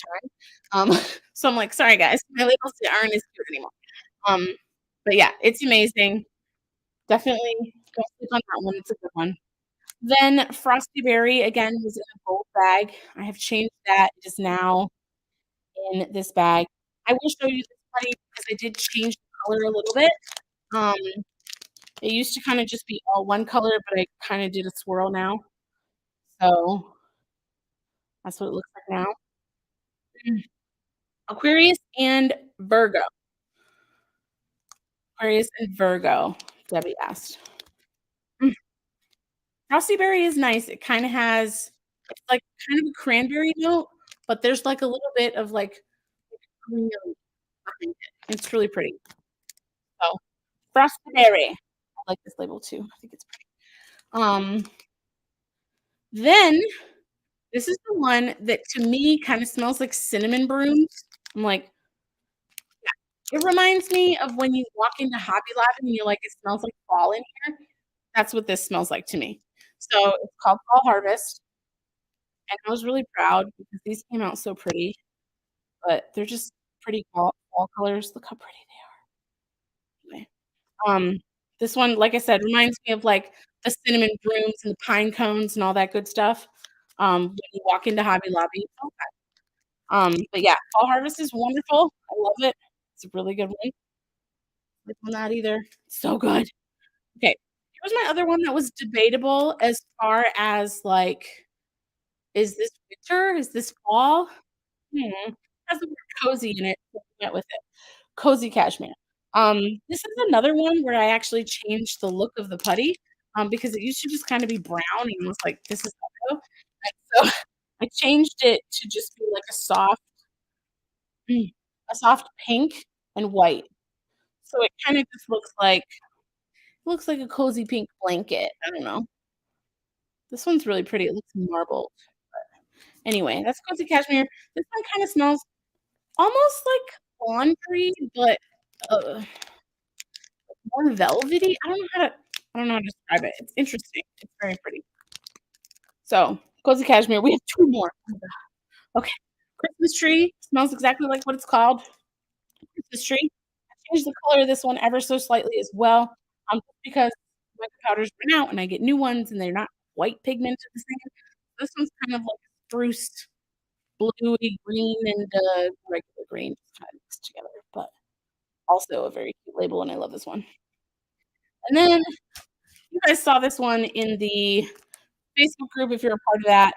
time. So I'm like, "Sorry, guys, my labels aren't as cute anymore." Um, but yeah, it's amazing. Definitely don't sleep on that one, it's a good one. Then Frosty Berry, again, was in a gold bag. I have changed that. It is now in this bag. I will show you this buddy because I did change the color a little bit. Um, it used to kinda just be all one color, but I kinda did a swirl now. So, that's what it looks like now. Mm. Aquarius and Virgo. Aquarius and Virgo, Debbie asked. Mm. Frosty Berry is nice. It kinda has it's like kind of a cranberry note, but there's like a little bit of like green behind it. It's really pretty. So, Frosty Berry. I like this label too. I think it's pretty. Um, then this is the one that to me kinda smells like cinnamon brooms. I'm like, it reminds me of when you walk into Hobby Lobby and you're like, "It smells like fall in here." That's what this smells like to me. So, it's called Fall Harvest, and I was really proud because these came out so pretty, but they're just pretty fall colors. Look how pretty they are. Anyway, this one, like I said, reminds me of, like, the cinnamon brooms and the pine cones and all that good stuff, when you walk into Hobby Lobby. But yeah, Fall Harvest is wonderful. I love it. It's a really good one. Sleep on that either. So good. Okay, here's my other one that was debatable as far as, like, is this winter? Is this fall? Has the word cozy in it, so I went with it. Cozy cashmere. This is another one where I actually changed the look of the putty, because it used to just kinda be brown, and I was like, "This is Hello," and so I changed it to just be like a soft pink and white. So it kinda just looks like a cozy pink blanket. I don't know. This one's really pretty. It looks marbled. Anyway, that's cozy cashmere. This one kinda smells almost like laundry, but, uh, more velvety. I don't know how to describe it. It's interesting. It's very pretty. So, cozy cashmere. We have 2 more. Okay. Christmas tree smells exactly like what it's called, Christmas tree. I changed the color of this one ever so slightly as well, just because my powders run out and I get new ones and they're not white pigmented the same. This one's kind of like spruce, bluey green and, regular green just kinda mixed together, but also a very cute label, and I love this one. And then you guys saw this one in the Facebook group if you're a part of that.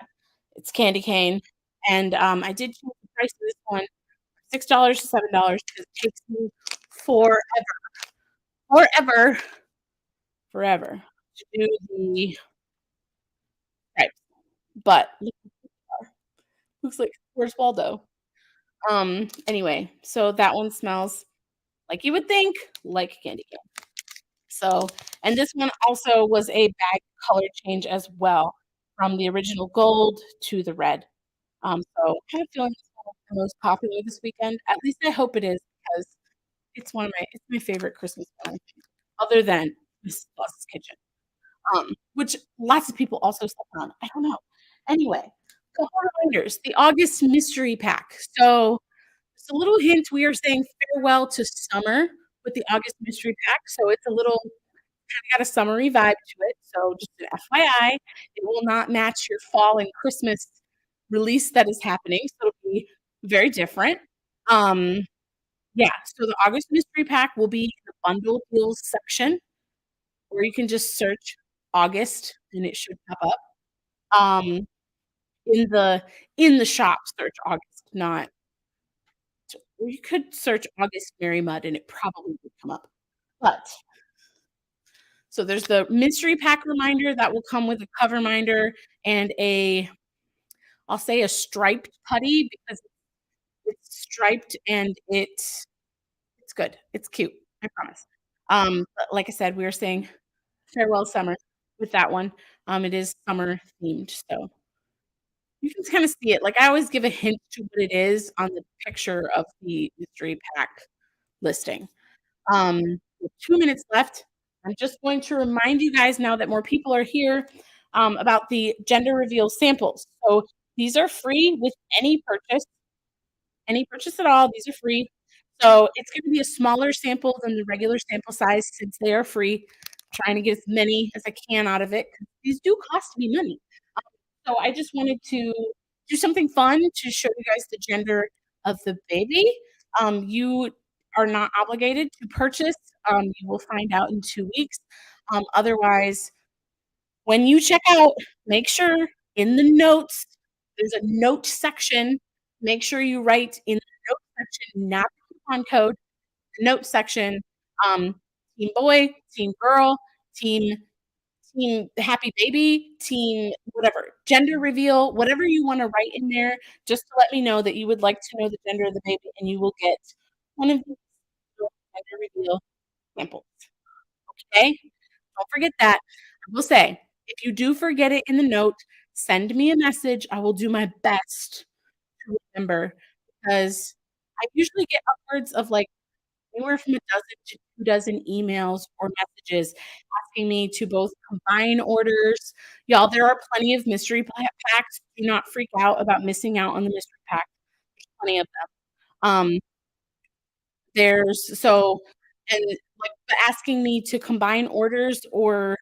It's candy cane, and, I did change the price of this one, $6 to $7 because it takes me forever, forever, forever to do the stripes, but looks like where's Waldo? Anyway, so that one smells like you would think, like candy cane. So, and this one also was a bag color change as well from the original gold to the red. So kind of feeling it's one of the most popular this weekend. At least I hope it is because it's my favorite Christmas one other than Mrs. Claus's Kitchen, which lots of people also slept on. I don't know. Anyway, couple reminders. The August mystery pack. So just a little hint, we are saying farewell to summer with the August mystery pack. So it's a little got a summery vibe to it. So just an FYI, it will not match your fall and Christmas release that is happening. So it'll be very different. Um, yeah, so the August mystery pack will be in the bundle deals section, or you can just search August and it should pop up. Um, in the shop, search August, not or you could search August MerryMud and it probably would come up. But so there's the mystery pack reminder that will come with a cover reminder and I'll say a striped putty because it's striped and it's good. It's cute, I promise. But like I said, we were saying farewell summer with that one. It is summer themed, so you can kind of see it. Like I always give a hint to what it is on the picture of the mystery pack listing. With 2 minutes left, I'm just going to remind you guys now that more people are here, about the gender reveal samples. So these are free with any purchase at all, these are free. So it's gonna be a smaller sample than the regular sample size since they are free. Trying to get as many as I can out of it 'cause these do cost me money. So I just wanted to do something fun to show you guys the gender of the baby. You are not obligated to purchase. You will find out in 2 weeks. Otherwise, when you check out, make sure in the notes, there's a note section. Make sure you write in the note section, not the coupon code, the note section, um, team boy, team girl, team happy baby, team whatever, gender reveal, whatever you wanna write in there, just to let me know that you would like to know the gender of the baby, and you will get one of these little gender reveal samples, okay? Don't forget that. I will say, if you do forget it in the note, send me a message. I will do my best to remember because I usually get upwards of, like, anywhere from a dozen to 2 dozen emails or messages asking me to both combine orders. Y'all, there are plenty of mystery packs. Do not freak out about missing out on the mystery pack. There's plenty of them. There's so and, like, asking me to combine orders or,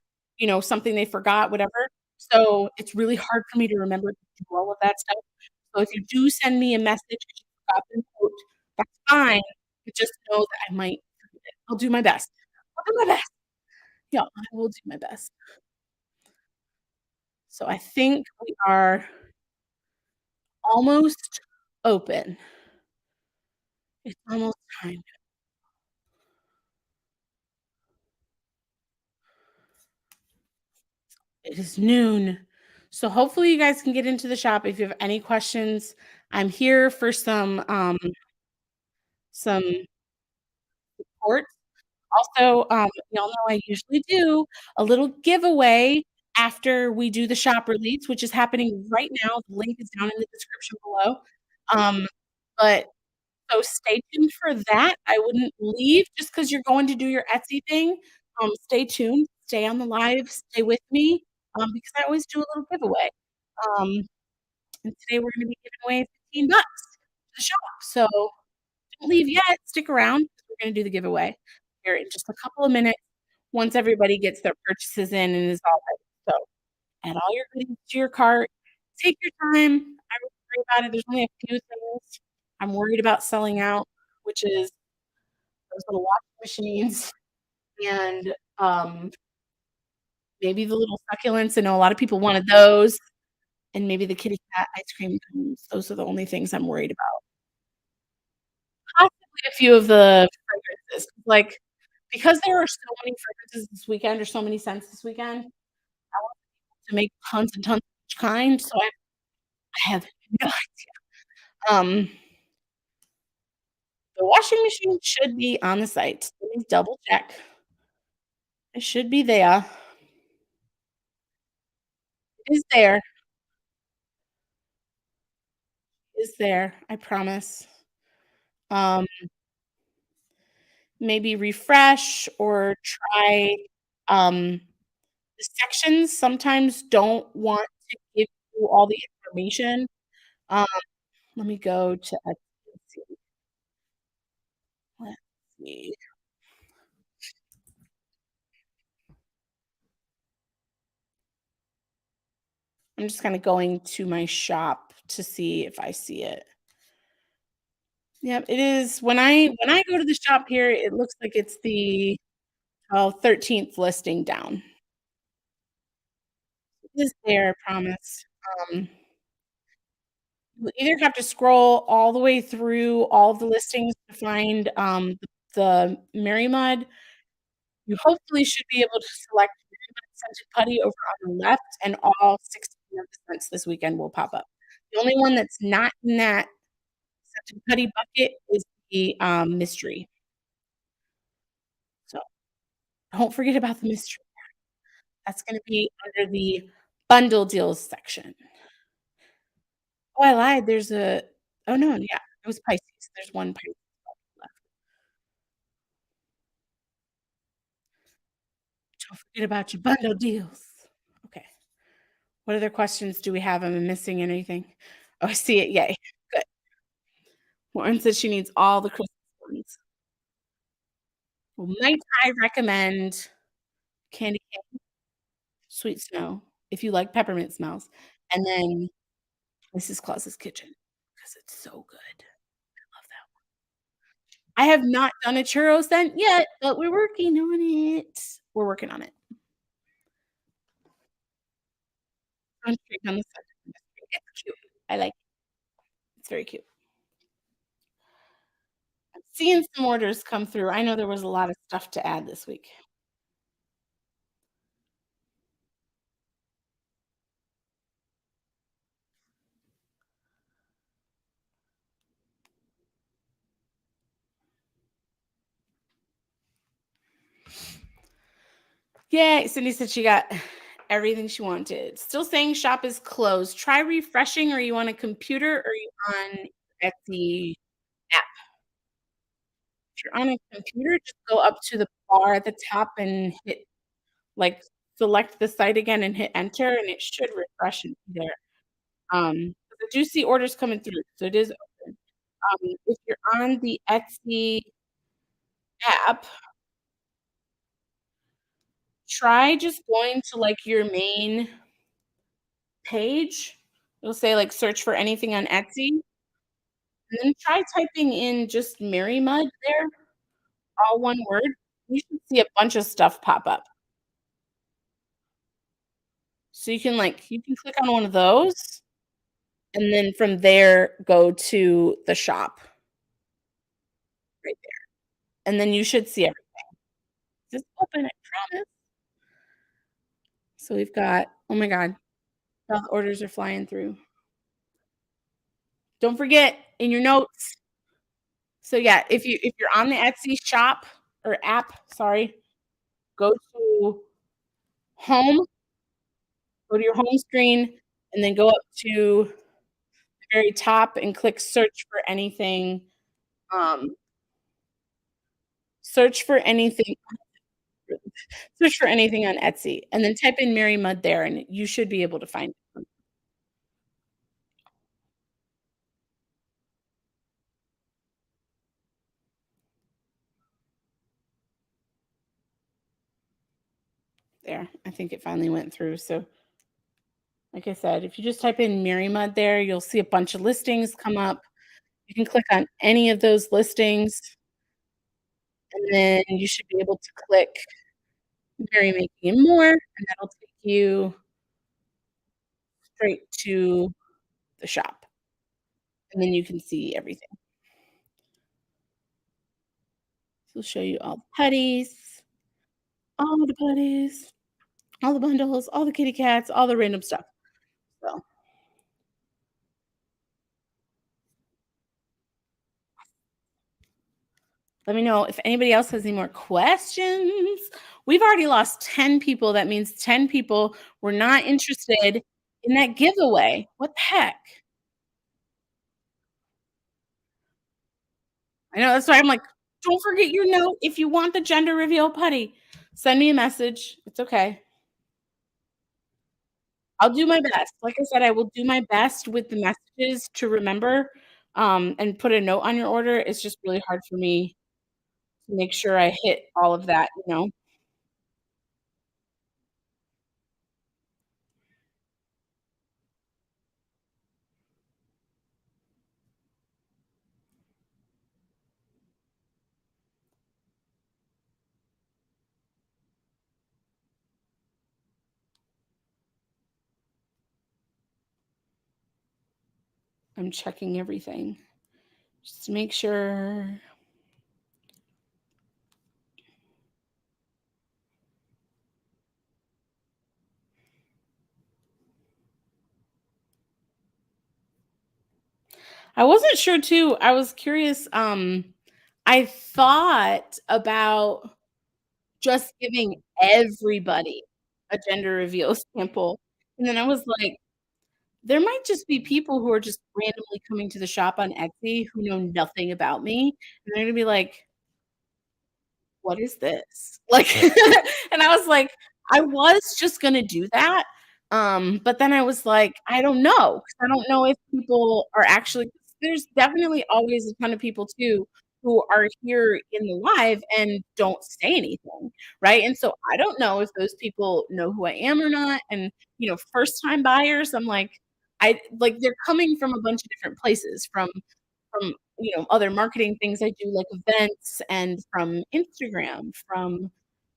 something they forgot, whatever. So, it's really hard for me to remember to do all of that stuff. So, if you do send me a message 'cause you forgot the note, that's fine, but just know that I might forget it. I'll do my best. I'll do my best. Yeah, I will do my best. So, I think we are almost open. It's almost time. It is noon. So hopefully you guys can get into the shop. If you have any questions, I'm here for some support. Also, y'all know I usually do a little giveaway after we do the shop release, which is happening right now. The link is down in the description below. Um, but so stay tuned for that. I wouldn't leave just because 'cause you're going to do your Etsy thing. Stay tuned, stay on the live, stay with me, because I always do a little giveaway. Um, and today we're gonna be giving away 15 bucks to the shop. So don't leave yet, stick around 'cause we're gonna do the giveaway here in just a couple of minutes once everybody gets their purchases in and is all ready. So add all your goodies to your cart. Take your time. I wouldn't worry about it. There's only a few things I'm worried about selling out, which is those little washing machines and, maybe the little succulents. I know a lot of people wanted those, and maybe the kitty cat ice cream cones. Those are the only things I'm worried about. Possibly a few of the fragrances, like, because there are so many fragrances this weekend or so many scents this weekend, I want to make tons and tons of each kind, so I have no um, the washing machine should be on the site. Let me double check. It should be there. It is there. It is there, I promise. Um, maybe refresh or try, um, the sections sometimes don't want to give you all the information. Um, let me go to Etsy. Let's see. I'm just kinda going to my shop to see if I see it. Yep, it is when I go to the shop here, it looks like it's the, 13th listing down. It is there, I promise. Um, you either have to scroll all the way through all of the listings to find, the MerryMud. You hopefully should be able to select MerryMud scented putty over on the left, and all 16 of the scents this weekend will pop up. The only one that's not in that scented putty bucket is the, mystery. So, don't forget about the mystery. That's gonna be under the bundle deals section. Oh, I lied, there's a oh, no, yeah, it was Pisces. There's one Pisces left. Don't forget about your bundle deals. Okay. What other questions do we have? Am I missing anything? Oh, I see it, yay. Good. Lauren says she needs all the Christmas ones. Well, might I recommend candy cane, sweet snow, if you like peppermint smells, and then Mrs. Claus's Kitchen, because it's so good. Love that. I have not done a churro scent yet, but we're working on it. We're working on it. Concentrate on the scent. It's cute. I like it. It's very cute. I'm seeing some orders come through. I know there was a lot of stuff to add this week. Yay, Cindy said she got everything she wanted. Still saying shop is closed. Try refreshing. Are you on a computer or are you on Etsy app? If you're on a computer, just go up to the bar at the top and hit like select the site again and hit enter and it should refresh and be there. 'Cause I do see orders coming through, so it is open. If you're on the Etsy app, try just going to, like, your main page. It'll say, like, "Search for anything on Etsy," and then try typing in just MerryMud there, all one word. You should see a bunch of stuff pop up. So you can click on one of those, and then from there, go to the shop right there, and then you should see everything. Just open, I promise. So we've got oh my god, all the orders are flying through. Don't forget in your notes. So yeah, if you're on the Etsy shop or app, sorry, go to home, go to your home screen, and then go up to the very top and click um, search for anything search for anything on Etsy, and then type in Mary Mud there, and you should be able to find it. There. I think it finally went through, so like I said, if you just type in Mary Mud there, you'll see a bunch of listings come up. You can click on any of those listings, and then you should be able to click Mary Making and More, and that'll take you straight to the shop, and then you can see everything. So it'll show you all the putties, all the putties, all the bundles, all the kitty cats, all the random stuff. So, let me know if anybody else has any more questions We've already lost 10 people. That means 10 people were not interested in that giveaway. What the heck? I know, that's why I'm like, "Don't forget your note. If you want the gender reveal putty, send me a message. It's okay. I'll do my best." Like I said, I will do my best with the messages to remember, and put a note on your order. It's just really hard for me to make sure I hit all of that, you know? I'm checking everything just to make sure. I wasn't sure too. I was curious, I thought about just giving everybody a gender reveal sample, and then I was like, there might just be people who are just randomly coming to the shop on Etsy who know nothing about me, and they're gonna be like, "What is this?" Like, and I was like, I was just gonna do that, but then I was like, I don't know, 'cause I don't know if people are actually, there's definitely always a ton of people too who are here in the live and don't say anything, right? And so I don't know if those people know who I am or not, and, first time buyers, I'm like, I like, they're coming from a bunch of different places, from, other marketing things I do, like events, and from Instagram, from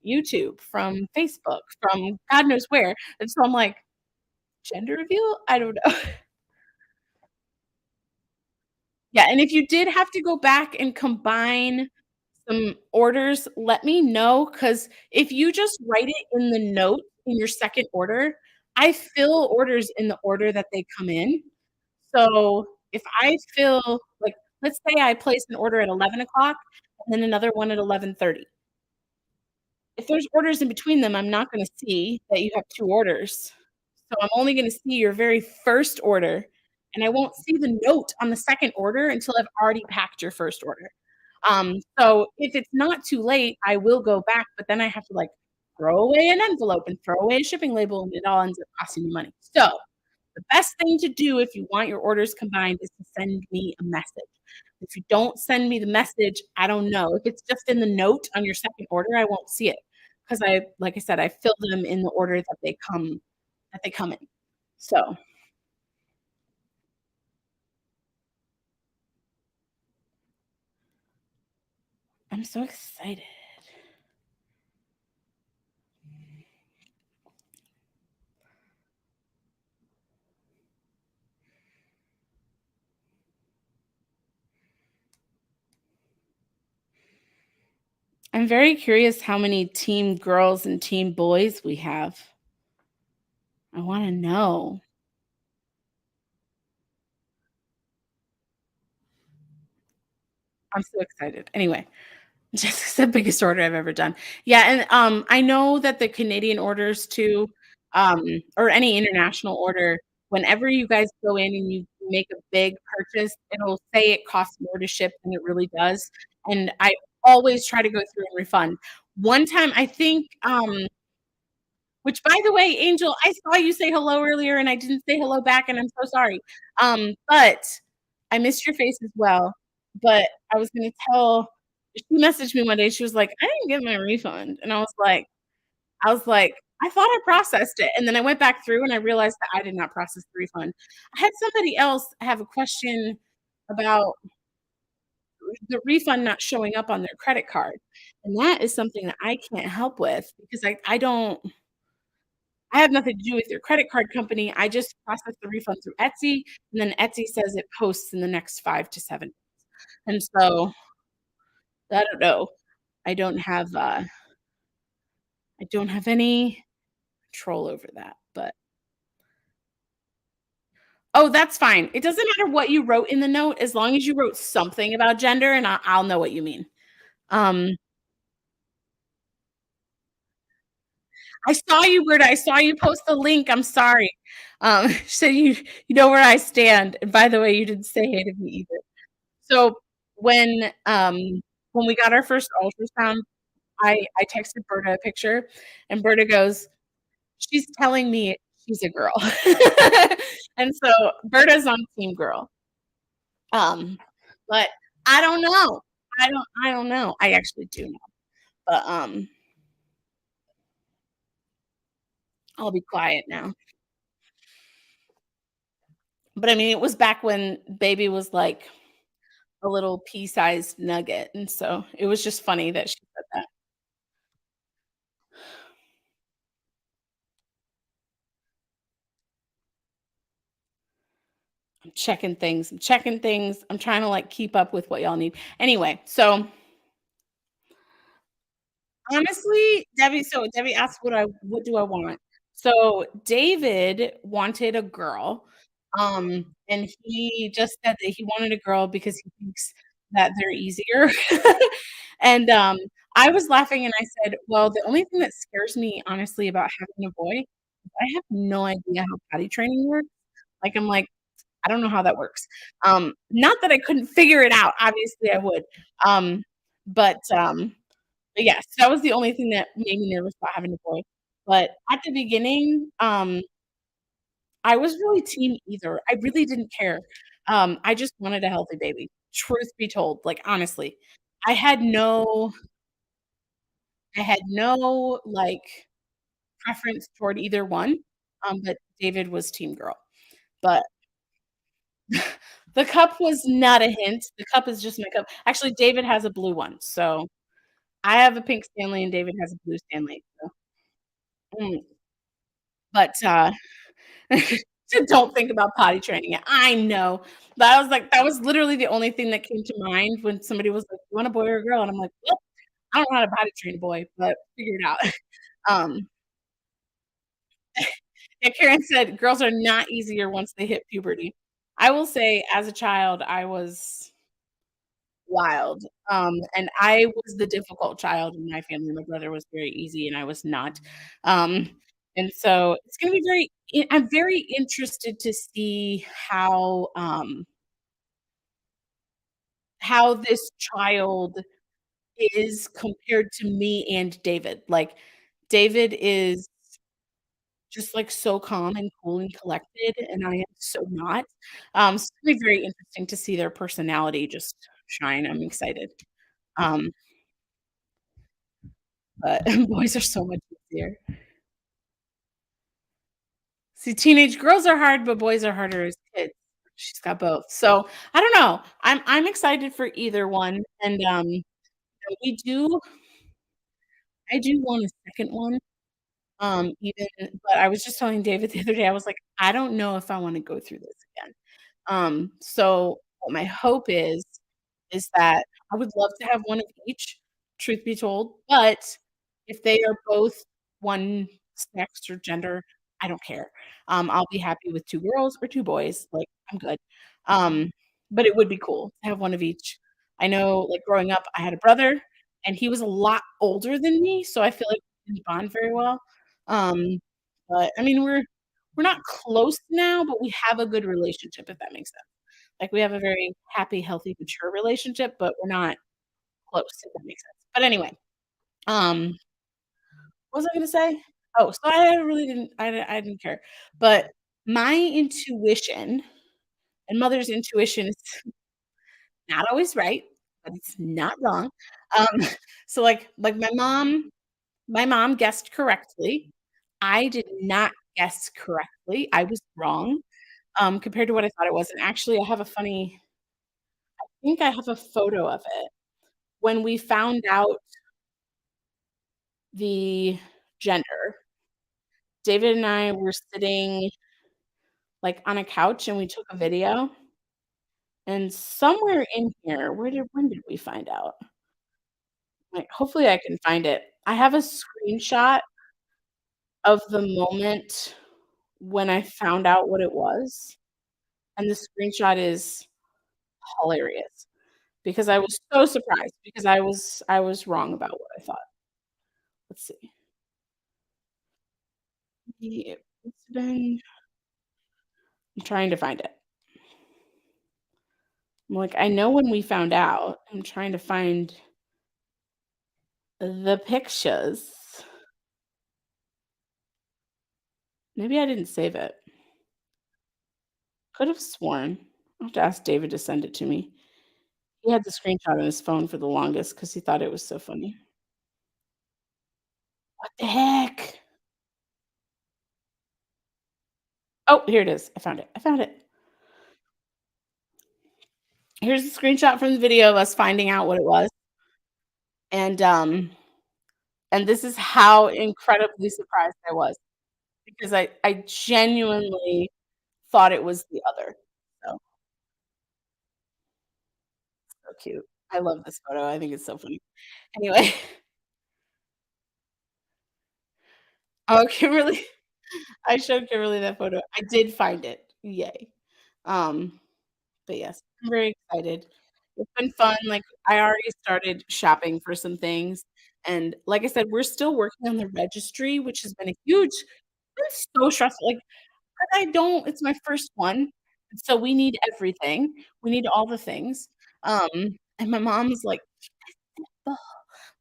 YouTube, from Facebook, from God knows where, and so I'm like, "Gender reveal? I don't know." Yeah, and if you did have to go back and combine some orders, let me know, because if you just write it in the note in your second order, I fill orders in the order that they come in. So, if I fill, like, let's say I place an order at 11 o'clock and then another one at 11:30. If there's orders in between them, I'm not gonna see that you have 2 orders. So I'm only gonna see your very first order, and I won't see the note on the second order until I've already packed your first order. So if it's not too late, I will go back, but then I have to, like, throw away an envelope and throw away a shipping label, and it all ends up costing me money. So the best thing to do if you want your orders combined is to send me a message. If you don't send me the message, I don't know. If it's just in the note on your second order, I won't see it, because like I said, I fill them in the order that they come in. So, I'm so excited. I'm very curious how many team girls and team boys we have. I wanna know. I'm so excited. Anyway, just the biggest order I've ever done. Yeah, and, I know that the Canadian orders too, or any international order, whenever you guys go in and you make a big purchase, it'll say it costs more to ship than it really does, and I always try to go through and refund. One time, I think, which, by the way, Angel, I saw you say hello earlier, and I didn't say hello back, and I'm so sorry. But I missed your face as well, but I was gonna tell, she messaged me one day, she was like, "I didn't get my refund," and I was like, "I thought I processed it," and then I went back through and I realized that I did not process the refund. I had somebody else have a question about the refund not showing up on their credit card, and that is something that I can't help with, because I have nothing to do with your credit card company. I just process the refund through Etsy, and then Etsy says it posts in the next 5 to 7 days. And so, I don't know. I don't have, uh I don't have any control over that, but oh, that's fine. It doesn't matter what you wrote in the note, as long as you wrote something about gender, and I'll know what you mean. Um, I saw you, Berta. I saw you post the link. I'm sorry. So you know where I stand. And by the way, you didn't say hey to me either. So when we got our first ultrasound, I texted Berta a picture, and Berta goes, "She's telling me she's a girl." And so Berta's on team girl. Um, but I don't know. I don't know. I actually do know. But I'll be quiet now. But I mean, it was back when baby was like a little pea-sized nugget, and so it was just funny that she said that. I'm checking things, I'm trying to, like, keep up with what y'all need. Anyway, so, honestly, Debbie asked what do I want? So, David wanted a girl, and he just said that he wanted a girl because he thinks that they're easier. And, I was laughing and I said, "Well, the only thing that scares me, honestly, about having a boy is I have no idea how potty training works." Like, I'm like, "I don't know how that works." Not that I couldn't figure it out, obviously I would. Um, but yes, that was the only thing that made me nervous about having a boy. But at the beginning, I was really team either. I really didn't care. I just wanted a healthy baby, truth be told, like, honestly. I had no I had no, like, preference toward either one, but David was team girl. But the cup was not a hint. The cup is just my cup. Actually, David has a blue one, so I have a pink Stanley and David has a blue Stanley, so mm, but, so don't think about potty training it. I know. But I was like that was literally the only thing that came to mind when somebody was like, "You want a boy or a girl?" And I'm like, "Well, I don't know how to potty train a boy, but figure it out." Um, yeah, Karen said, "Girls are not easier once they hit puberty." I will say, as a child, I was wild, and I was the difficult child in my family. My brother was very easy, and I was not. Um, and so it's gonna be I'm very interested to see how this child is compared to me and David. Like, David is just, like, so calm and cool and collected, and I am so not. So it's gonna be very interesting to see their personality just shine. I'm excited. Um, but boys are so much easier. See, teenage girls are hard, but boys are harder as kids. She's got both. So, I don't know. I'm excited for either one, and, we do I do want a second one, even but I was just telling David the other day, I was like, "I don't know if I wanna go through this again." So what my hope is that I would love to have one of each, truth be told, but if they are both one sex or gender, I don't care. I'll be happy with 2 girls or 2 boys, like, I'm good. Um, but it would be cool to have one of each. I know, like, growing up, I had a brother, and he was a lot older than me, so I feel like we didn't bond very well. Um, but, I mean, we're not close now, but we have a good relationship, if that makes sense. Like, we have a very happy, healthy, mature relationship, but we're not close, if that makes sense. But anyway, um, what was I gonna say? Oh, so I really didn't I didn't care. But my intuition and mother's intuition is not always right, but it's not wrong. Um, so, like, my mom guessed correctly. I did not guess correctly. I was wrong, compared to what I thought it was, and actually, I think I have a photo of it. When we found out the gender, David and I were sitting, like, on a couch, and we took a video, and somewhere in here when did we find out? Like, hopefully, I can find it. I have a screenshot of the moment when I found out what it was, and the screenshot is hilarious because I was so surprised because I was wrong about what I thought. Let's see. It's been I'm trying to find it. I'm like, I know when we found out. I'm trying to find the pictures. Maybe I didn't save it. Could have sworn. I'll have to ask David to send it to me. He had the screenshot on his phone for the longest because he thought it was so funny. What the heck? Oh, here it is. I found it. I found it. Here's the screenshot from the video of us finding out what it was. And and this is how incredibly surprised I was because I genuinely thought it was the other. So, so cute. I love this photo. I think it's so funny. Anyway, oh, Kimberly, I showed Kimberly that photo. I did find it. Yay. Um, but yes, I'm very excited. It's been fun. Like I already started shopping for some things. And like I said, we're still working on the registry, which has been a huge it's so stressful. Like, 'cause I don't it's my first one. So we need everything. We need all the things. Um, and my mom's like, "Ugh."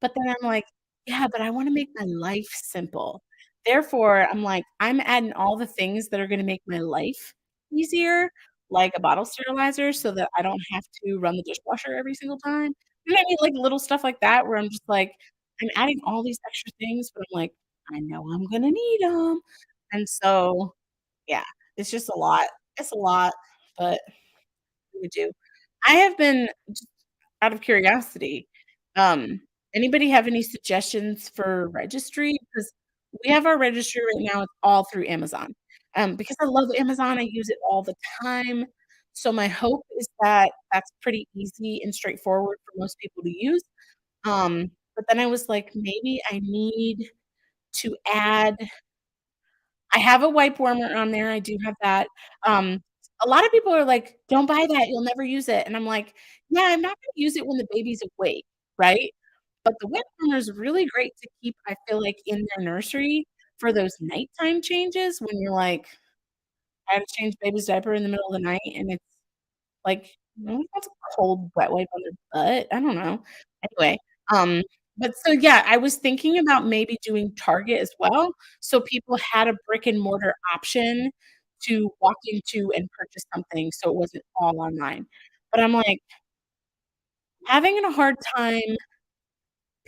But then I'm like, "Yeah, but I wanna make my life simple." Therefore, I'm like, I'm adding all the things that are gonna make my life easier, like a bottle sterilizer so that I don't have to run the dishwasher every single time. You know what I mean? Like, little stuff like that where I'm just like, I'm adding all these extra things, but I'm like, "I know I'm gonna need them, and so, yeah, it's just a lot. It's a lot, but we do. I have been out of curiosity, um, anybody have any suggestions for registry? Because we have our registry right now, it's all through Amazon. Because I love Amazon, I use it all the time. So my hope is that that's pretty easy and straightforward for most people to use. But then I was like, maybe I need to add I have a wipe warmer on there, I do have that. Um, a lot of people are like, "Don't buy that, you'll never use it," and I'm like, "Yeah, I'm not gonna use it when the baby's awake, right?" But the wipe warmer is really great to keep, I feel like, in their nursery for those nighttime changes when you're like, "I had to change baby's diaper in the middle of the night," and it's like, no one wants a cold wet wipe on their butt, I don't know. Anyway, um, but so, yeah, I was thinking about maybe doing Target as well, so people had a brick and mortar option to walk into and purchase something, so it wasn't all online. But I'm, like, having a hard time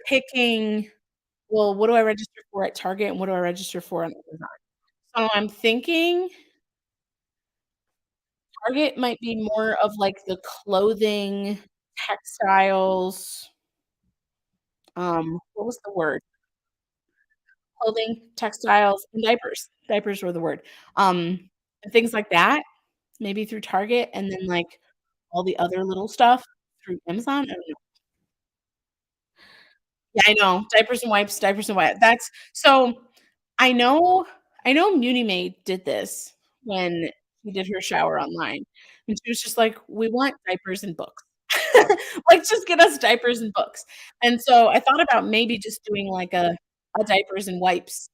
picking, well, what do I register for at Target and what do I register for on Amazon? So I'm thinking Target might be more of, like, the clothing, textiles, what was the word? Clothing, textiles, and diapers. Diapers were the word. And things like that, maybe through Target, and then, like, all the other little stuff through Amazon? I don't know. Yeah, I know. Diapers and wipes. That's so I know I know Muni Maid did this when she did her shower online, and she was just like, "We want diapers and books." Like, "Just get us diapers and books." And so I thought about maybe just doing, like, a diapers and wipes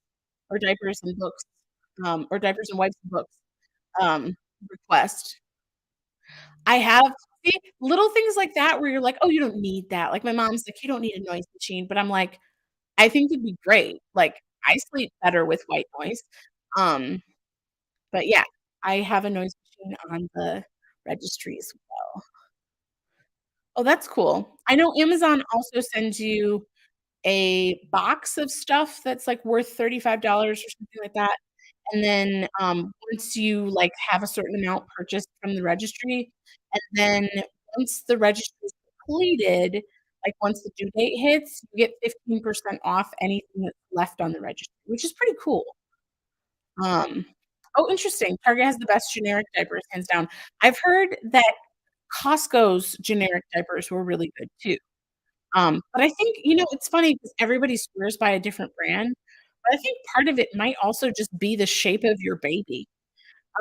or diapers and books, or diapers and wipes and books, request. I have see, little things like that where you're like, "Oh, you don't need that." Like, my mom's like, "You don't need a noise machine," but I'm like, I think it'd be great. Like, I sleep better with white noise. Um, but yeah, I have a noise machine on the registry as well. Oh, that's cool. I know Amazon also sends you a box of stuff that's, like, worth $35 or something like that, and then, once you, like, have a certain amount purchased from the registry, and then once the registry is completed, like, once the due date hits, you get 15% off anything that's left on the registry, which is pretty cool. Um oh, interesting. Target has the best generic diapers, hands down. I've heard that Costco's generic diapers were really good too. But I think, it's funny because everybody swears by a different brand, but I think part of it might also just be the shape of your baby.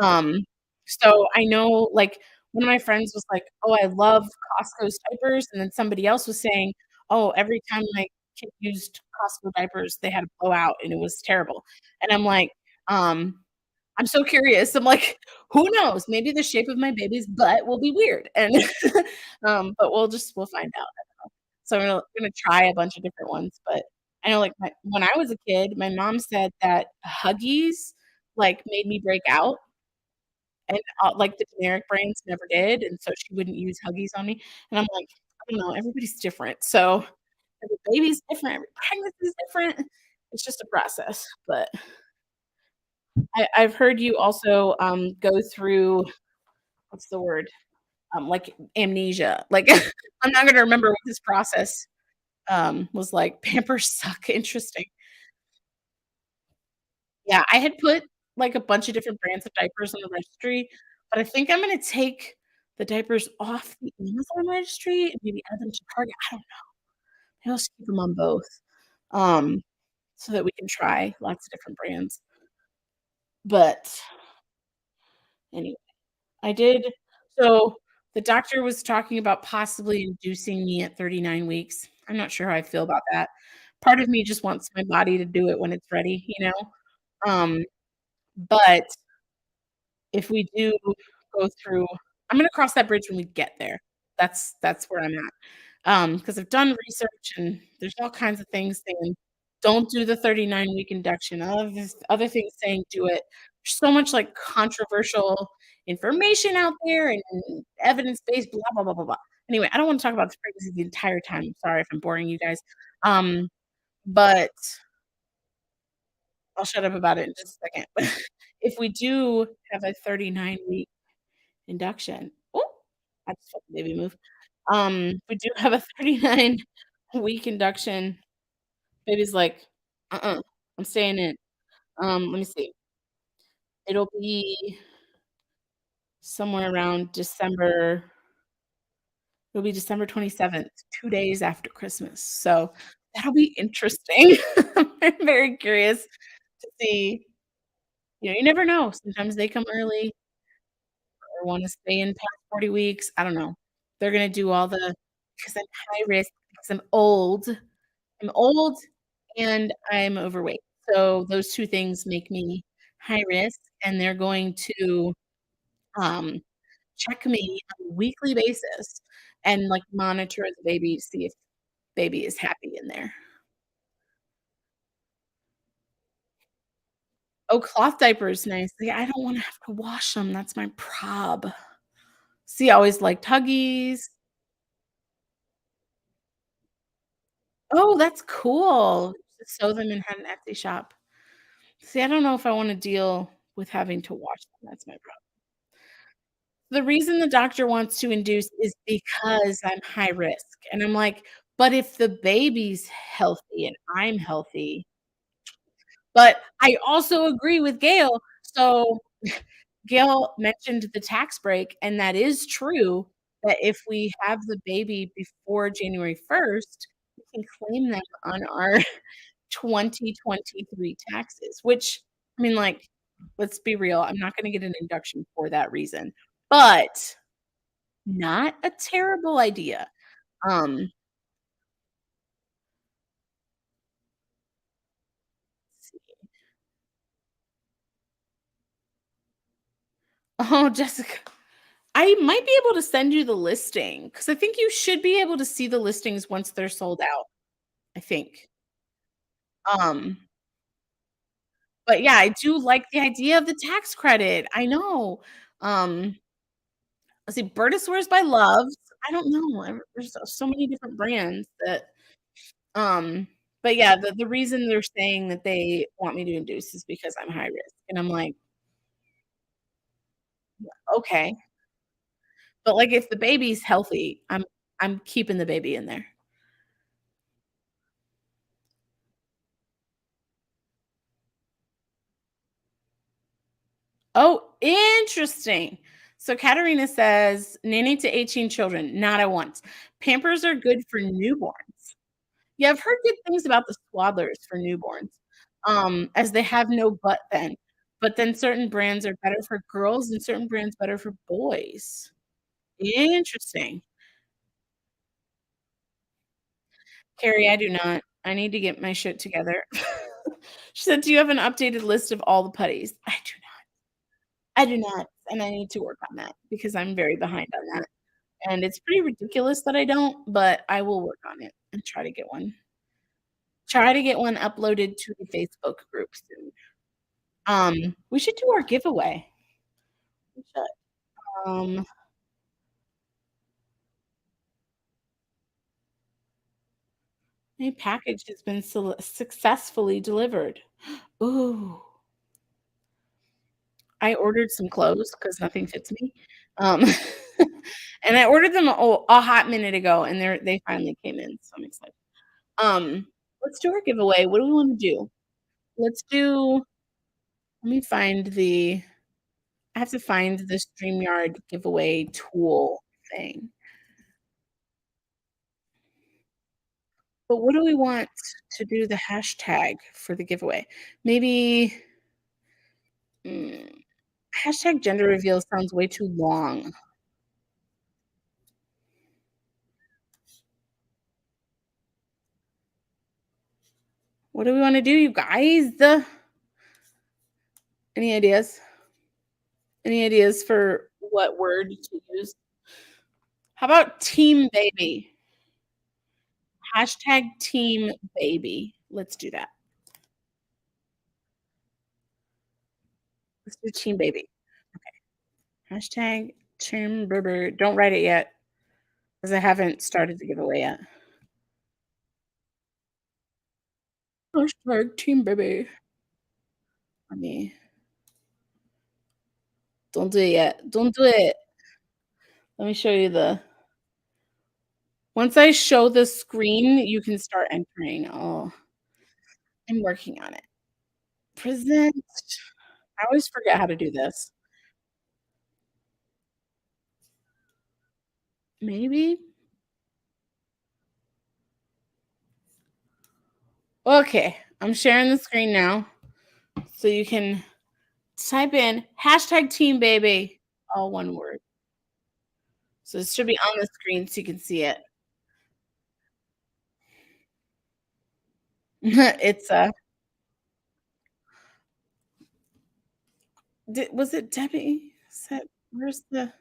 Um, so I know, like, one of my friends was like, "Oh, I love Costco's diapers," and then somebody else was saying, "Oh, every time my kid used Costco diapers, they had a blowout and it was terrible." And I'm like, Um, I'm so curious. I'm like, who knows? Maybe the shape of my baby's butt will be weird, and but we'll find out. So I'm gonna try a bunch of different ones, but I know, like, when I was a kid, my mom said that Huggies, like, made me break out, and, like, the generic brands never did, and so she wouldn't use Huggies on me, and I'm like, "I don't know, everybody's different." So every baby's different, every pregnancy's different. It's just a process, but I've heard you also, go through what's the word? Like, amnesia. Like, I'm not gonna remember what this process, was like. Pampers suck. Interesting. Yeah, I had put, like, a bunch of different brands of diapers on the registry, but I think I'm gonna take the diapers off the Amazon registry and maybe add them to Target. I don't know. Maybe I'll just keep them on both, um, so that we can try lots of different brands. But anyway, I did so the doctor was talking about possibly inducing me at 39 weeks. I'm not sure how I feel about that. Part of me just wants my body to do it when it's ready, you know? But if we do go through I'm gonna cross that bridge when we get there. That's where I'm at. Because 'cause I've done research and there's all kinds of things saying, "Don't do the 39-week induction." Other things saying, "Do it." There's so much, like, controversial information out there and evidence-based blah, blah, blah, blah, blah. Anyway, I don't wanna talk about this pregnancy the entire time. I'm sorry if I'm boring you guys. Um, but I'll shut up about it in just a second. If we do have a 39-week induction oh, I just felt the baby move. We do have a 39-week induction. Baby's like, "Uh-uh, I'm staying in." Let me see. It'll be somewhere around it'll be December 27th, 2 days after Christmas, so that'll be interesting. I'm very curious to see you never know. Sometimes they come early or wanna stay in past 40 weeks. I don't know. They're gonna do all the because I'm high risk, because I'm old. I'm old and I'm overweight. So those 2 things make me high risk, and they're going to, um, check me on a weekly basis and, like, monitor the baby to see if baby is happy in there. Oh, cloth diapers, nice. Yeah, I don't wanna have to wash them. That's my prob. See, I always liked Huggies. Oh, that's cool. Just sew them and had an Etsy shop. See, I don't know if I wanna deal with having to wash them. That's my problem. The reason the doctor wants to induce is because I'm high risk, and I'm like, "But if the baby's healthy and I'm healthy." But I also agree with Gail. So, Gail mentioned the tax break, and that is true, that if we have the baby before January 1st, we can claim them on our 2023 taxes, which, I mean, like, let's be real, I'm not gonna get an induction for that reason, but not a terrible idea. Um, oh, Jessica, I might be able to send you the listing because I think you should be able to see the listings once they're sold out, I think. Um, but yeah, I do like the idea of the tax credit. I know. Um, let's see, Burtis Wears by Loves. I don't know. There's so many different brands that um but yeah, the reason they're saying that they want me to induce is because I'm high risk. And I'm like, okay. But like if the baby's healthy, I'm keeping the baby in there. Oh, interesting. So Katerina says, nanny to 18 children, not at once. Pampers are good for newborns. Yeah, I've heard good things about the swaddlers for newborns, as they have no butt then. But then certain brands are better for girls and certain brands better for boys. Interesting. Carrie, I do not. I need to get my shit together. She said, "Do you have an updated list of all the putties?" I do not, and I need to work on that because I'm very behind on that, and it's pretty ridiculous that I don't, but I will work on it and try to get one uploaded to the Facebook group soon. We should do our giveaway. We should. Um, a package has been successfully delivered. Ooh, I ordered some clothes because nothing fits me. Um, and I ordered them a hot minute ago, and they finally came in, so I'm excited. Um, let's do our giveaway. What do we wanna do? Let's do let me find the I have to find the StreamYard giveaway tool thing. But what do we want to do the hashtag for the giveaway? Maybe, mm, hashtag gender reveal sounds way too long. What do we wanna do, you guys? Any ideas? Any ideas for what word to use? How about team baby? Hashtag team baby. Let's do that. Let's do team baby. Hashtag team baby. Don't write it yet because I haven't started the giveaway yet. Hashtag team baby. Let me don't do it yet. Don't do it. Let me show you the once I show the screen, you can start entering. Oh, I'm working on it. Present. I always forget how to do this. Maybe? Okay, I'm sharing the screen now, so you can type in hashtag team baby, all one word. So it should be on the screen so you can see it. It's, was it Debbie said where's the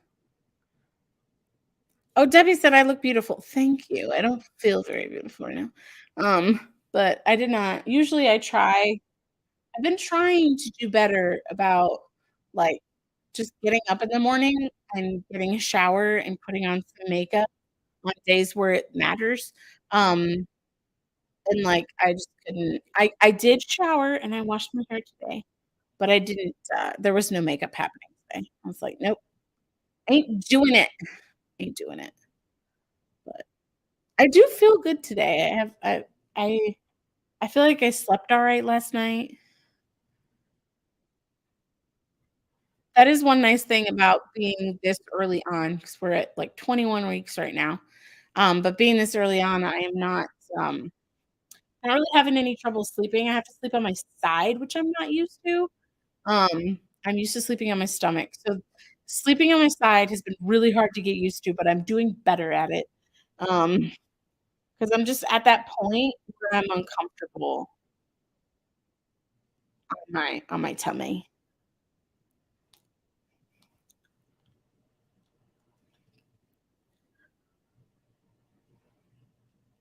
Oh, Debbie said, "I look beautiful." Thank you. I don't feel very beautiful right now. But I did not usually I try I've been trying to do better about, like, just getting up in the morning and getting a shower and putting on some makeup on days where it matters. Um, and, like, I just couldn't I did shower and I washed my hair today, but I didn't, there was no makeup happening today. I was like, "Nope, ain't doing it. Ain't doing it." But I do feel good today. I I feel like I slept alright last night. That is one nice thing about being this early on, because 'cause we're at, like, 21 weeks right now. But being this early on, um I'm not really having any trouble sleeping. I have to sleep on my side, which I'm not used to. I'm used to sleeping on my stomach. So sleeping on my side has been really hard to get used to, but I'm doing better at it. Um, because 'cause I'm just at that point where I'm uncomfortable on my tummy.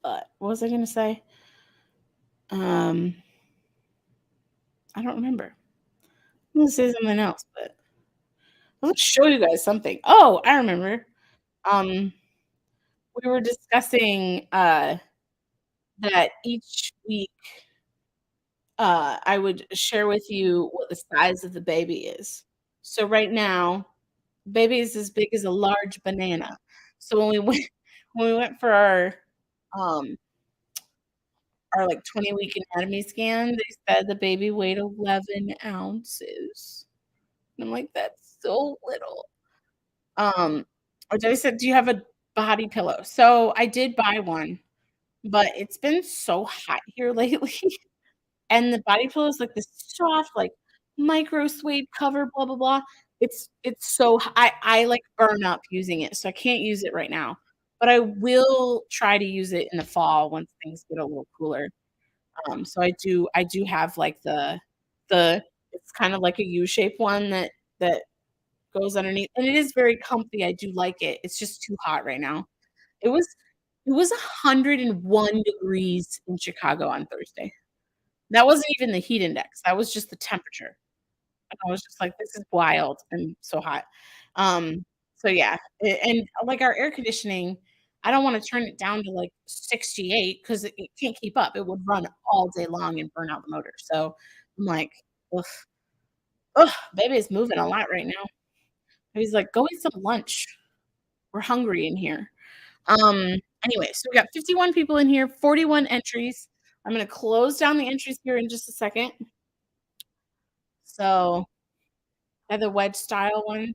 But what was I gonna say? Um, I don't remember. I'm gonna say something else, but I want to show you guys something. Oh, I remember. Um, we were discussing, that each week, I would share with you what the size of the baby is. So right now, baby is as big as a large banana. So when we went when we went for um, like, 20-week anatomy scan, they said the baby weighed 11 ounces. And I'm like, "That's so little." Or they said, "Do you have a body pillow?" So I did buy one, but it's been so hot here lately, and the body pillow is like this soft, like, micro suede cover, blah, blah, blah. It's so h I, like, burn up using it, so I can't use it right now, but I will try to use it in the fall once things get a little cooler. So I do have, like, the it's kind of like a U-shaped one that goes underneath, and it is very comfy, I do like it. It's just too hot right now. It was it was 101 degrees in Chicago on Thursday. That wasn't even the heat index, that was just the temperature. And I was just like, "This is wild and so hot." So yeah, and, like, our air conditioning, I don't wanna turn it down to, like, 68 'cause it can't keep up. It would run all day long and burn out the motor. So I'm like, "Ugh, ugh, baby is moving a lot right now." He's like, "Go eat some lunch. We're hungry in here." Anyway, so we got 51 people in here, 41 entries. I'm gonna close down the entries here in just a second. So, the wedge style one.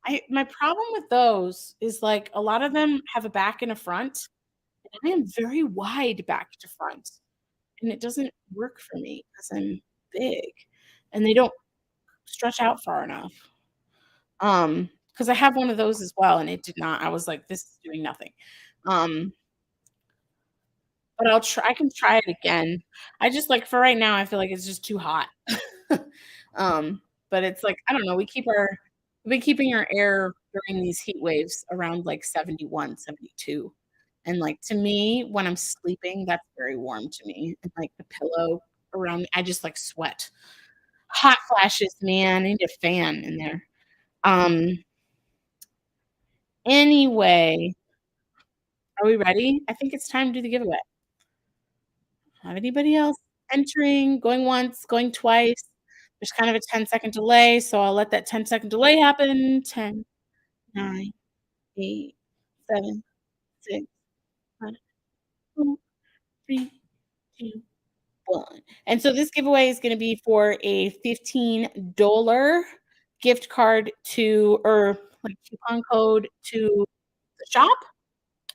I my problem with those is, like, a lot of them have a back and a front, and I am very wide back to front, and it doesn't work for me because 'cause I'm big, and they don't stretch out far enough. Because I have one of those as well, and it did not. I was like, "This is doing nothing." Um, but I can try it again. I just like, for right now, I feel like it's just too hot. But it's like, I don't know, we've been keeping our air during these heat waves around, like, 71, 72. And, like, to me, when I'm sleeping, that's very warm to me, and, like, the pillow around me, I just, like, sweat. Hot flashes, man, I need a fan in there. Um, anyway, are we ready? I think it's time to do the giveaway. Have anybody else entering, going once, going twice? There's kind of a 10-second delay, so I'll let that 10-second delay happen. 10, 9, 8, 7, 6, 5, 4, 3, 2, 1. And so this giveaway is gonna be for a $15 gift card to, or, like, coupon code to the shop.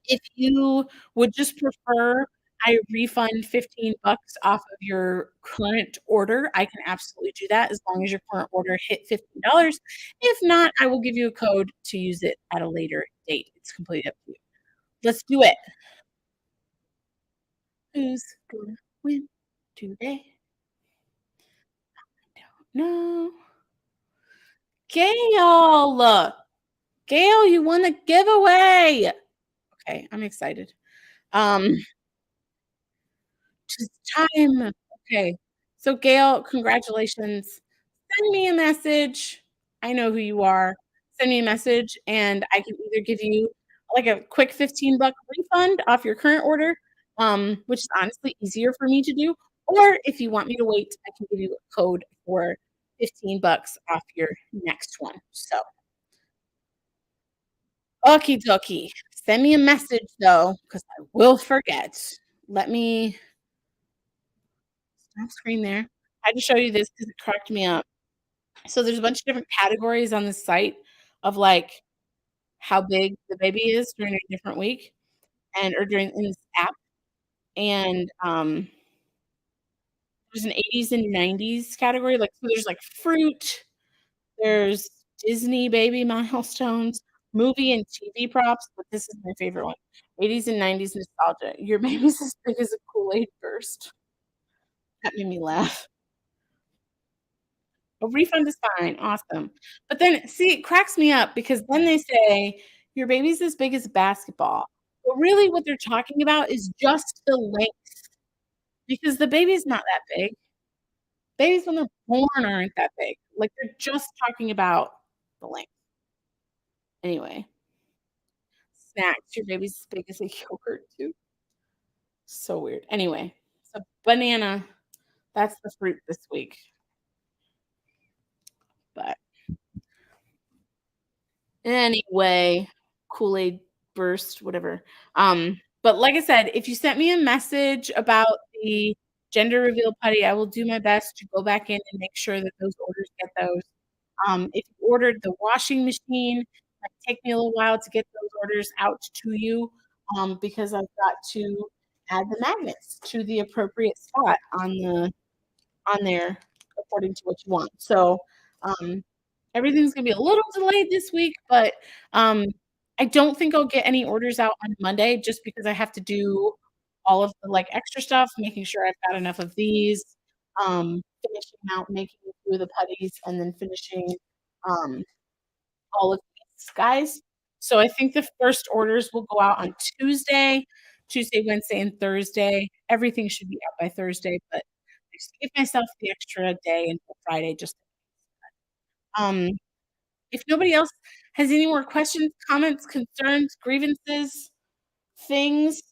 If you would just prefer I refund 15 bucks off of your current order, I can absolutely do that as long as your current order hit $15. If not, I will give you a code to use it at a later date. It's completely up to you. Let's do it. Who's gonna win today? No. Gail! Gail, you won the giveaway! Okay, I'm excited. Um, it's time. Okay. So, Gail, congratulations. Send me a message. I know who you are. Send me a message, and I can either give you, like, a quick 15-buck refund off your current order, which is honestly easier for me to do, or if you want me to wait, I can give you a code for 15 bucks off your next one. So, okie dokie. Send me a message, though, because I will forget. Let me stop screen there. I had to show you this because it cracked me up. So there's a bunch of different categories on the site of, like, how big the baby is during a different week, and or during in this app, and, there's an 80s and 90s category, like, so there's, like, fruit, there's Disney baby milestones, movie and TV props, but this is my favorite one, 80s and 90s nostalgia. Your baby's as big as a Kool-Aid burst. That made me laugh. A refund is fine, awesome. But then see, it cracks me up because then they say, "Your baby's as big as a basketball." But really what they're talking about is just the length, because the baby's not that big. Babies when they're born aren't that big. Like, they're just talking about the length. Anyway, snacks, your baby's as big as a yogurt too. So weird. Anyway, so banana, that's the fruit this week, but anyway, Kool-Aid burst, whatever. But like I said, if you sent me a message about the gender reveal putty, I will do my best to go back in and make sure that those orders get those. If you ordered the washing machine, it might take me a little while to get those orders out to you, because I've got to add the magnets to the appropriate spot on there according to what you want. So, um, everything's gonna be a little delayed this week, but, um, I don't think I'll get any orders out on Monday just because I have to do all of the, like, extra stuff, making sure I've got enough of these, finishing out making a few of the putties, and then finishing, um, all of these guys. So I think the first orders will go out on Tuesday, Wednesday, and Thursday. Everything should be out by Thursday, but I just give myself the extra day until Friday just um, if nobody else has any more questions, comments, concerns, grievances, things,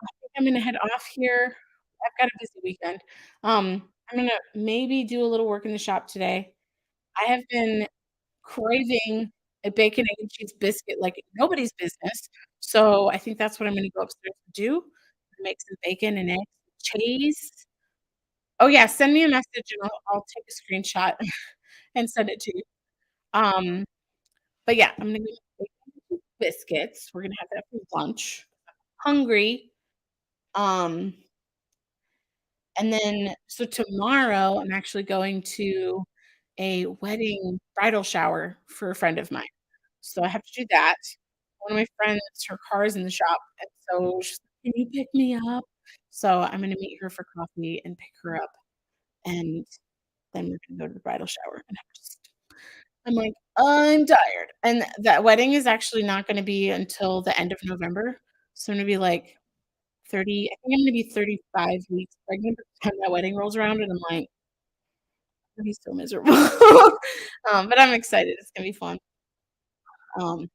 I think I'm gonna head off here. I've got a busy weekend. I'm gonna maybe do a little work in the shop today. I have been craving a bacon, egg, and cheese biscuit like nobody's business, so I think that's what I'm gonna go upstairs to do, make some bacon and eggs and cheese. Oh, yeah, send me a message and I'll take a screenshot and send it to you. Um, but yeah, I'm gonna go make bacon and cheese biscuits. We're gonna have that for lunch. Hungry. Um, and then so tomorrow, I'm actually going to a wedding bridal shower for a friend of mine. So I have to do that. One of my friends, her car is in the shop, and so she's like, "Can you pick me up?" So I'm gonna meet her for coffee and pick her up, and then we're gonna go to the bridal shower, and I'm like, "I'm tired." And that wedding is actually not gonna be until the end of November, so I'm gonna be, like, 30 I think I'm gonna be 35 weeks pregnant by the time that wedding rolls around, and I'm like, "I'm gonna be so miserable." But I'm excited, it's gonna be fun. Um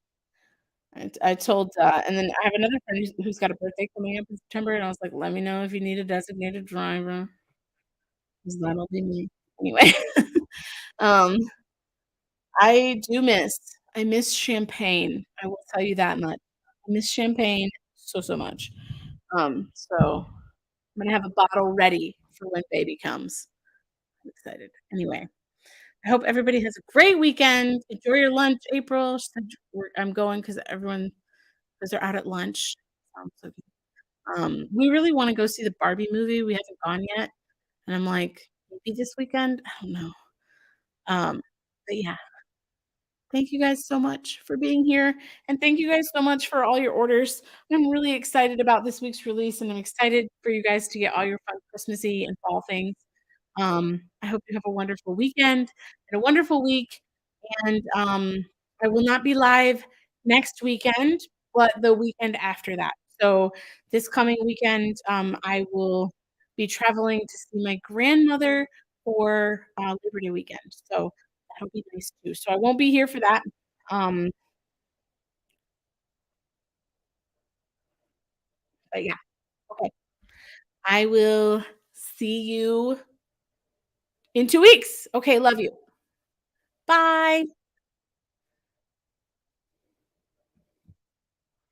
I told, and then I have another friend who's got a birthday coming up in September, and I was like, "Let me know if you need a designated driver, 'cause that'll be me." Anyway, um, I miss champagne, I will tell you that much. I miss champagne so, so much. So I'm gonna have a bottle ready for when baby comes. I'm excited. Anyway, I hope everybody has a great weekend. Enjoy your lunch, April. She said I'm going 'cause everyone 'cause they're out at lunch. Sounds so we really wanna go see the Barbie movie, we haven't gone yet, and I'm like, "Maybe this weekend?" I don't know. But yeah, thank you guys so much for being here, and thank you guys so much for all your orders. I'm really excited about this week's release, and I'm excited for you guys to get all your fun Christmassy and fall things. I hope you have a wonderful weekend and a wonderful week, and, I will not be live next weekend, but the weekend after that. So, this coming weekend, I will be traveling to see my grandmother for, Labor Day weekend, so that'll be nice too. So, I won't be here for that, um, but yeah, okay. I will see you in 2 weeks. Okay, love you. Bye.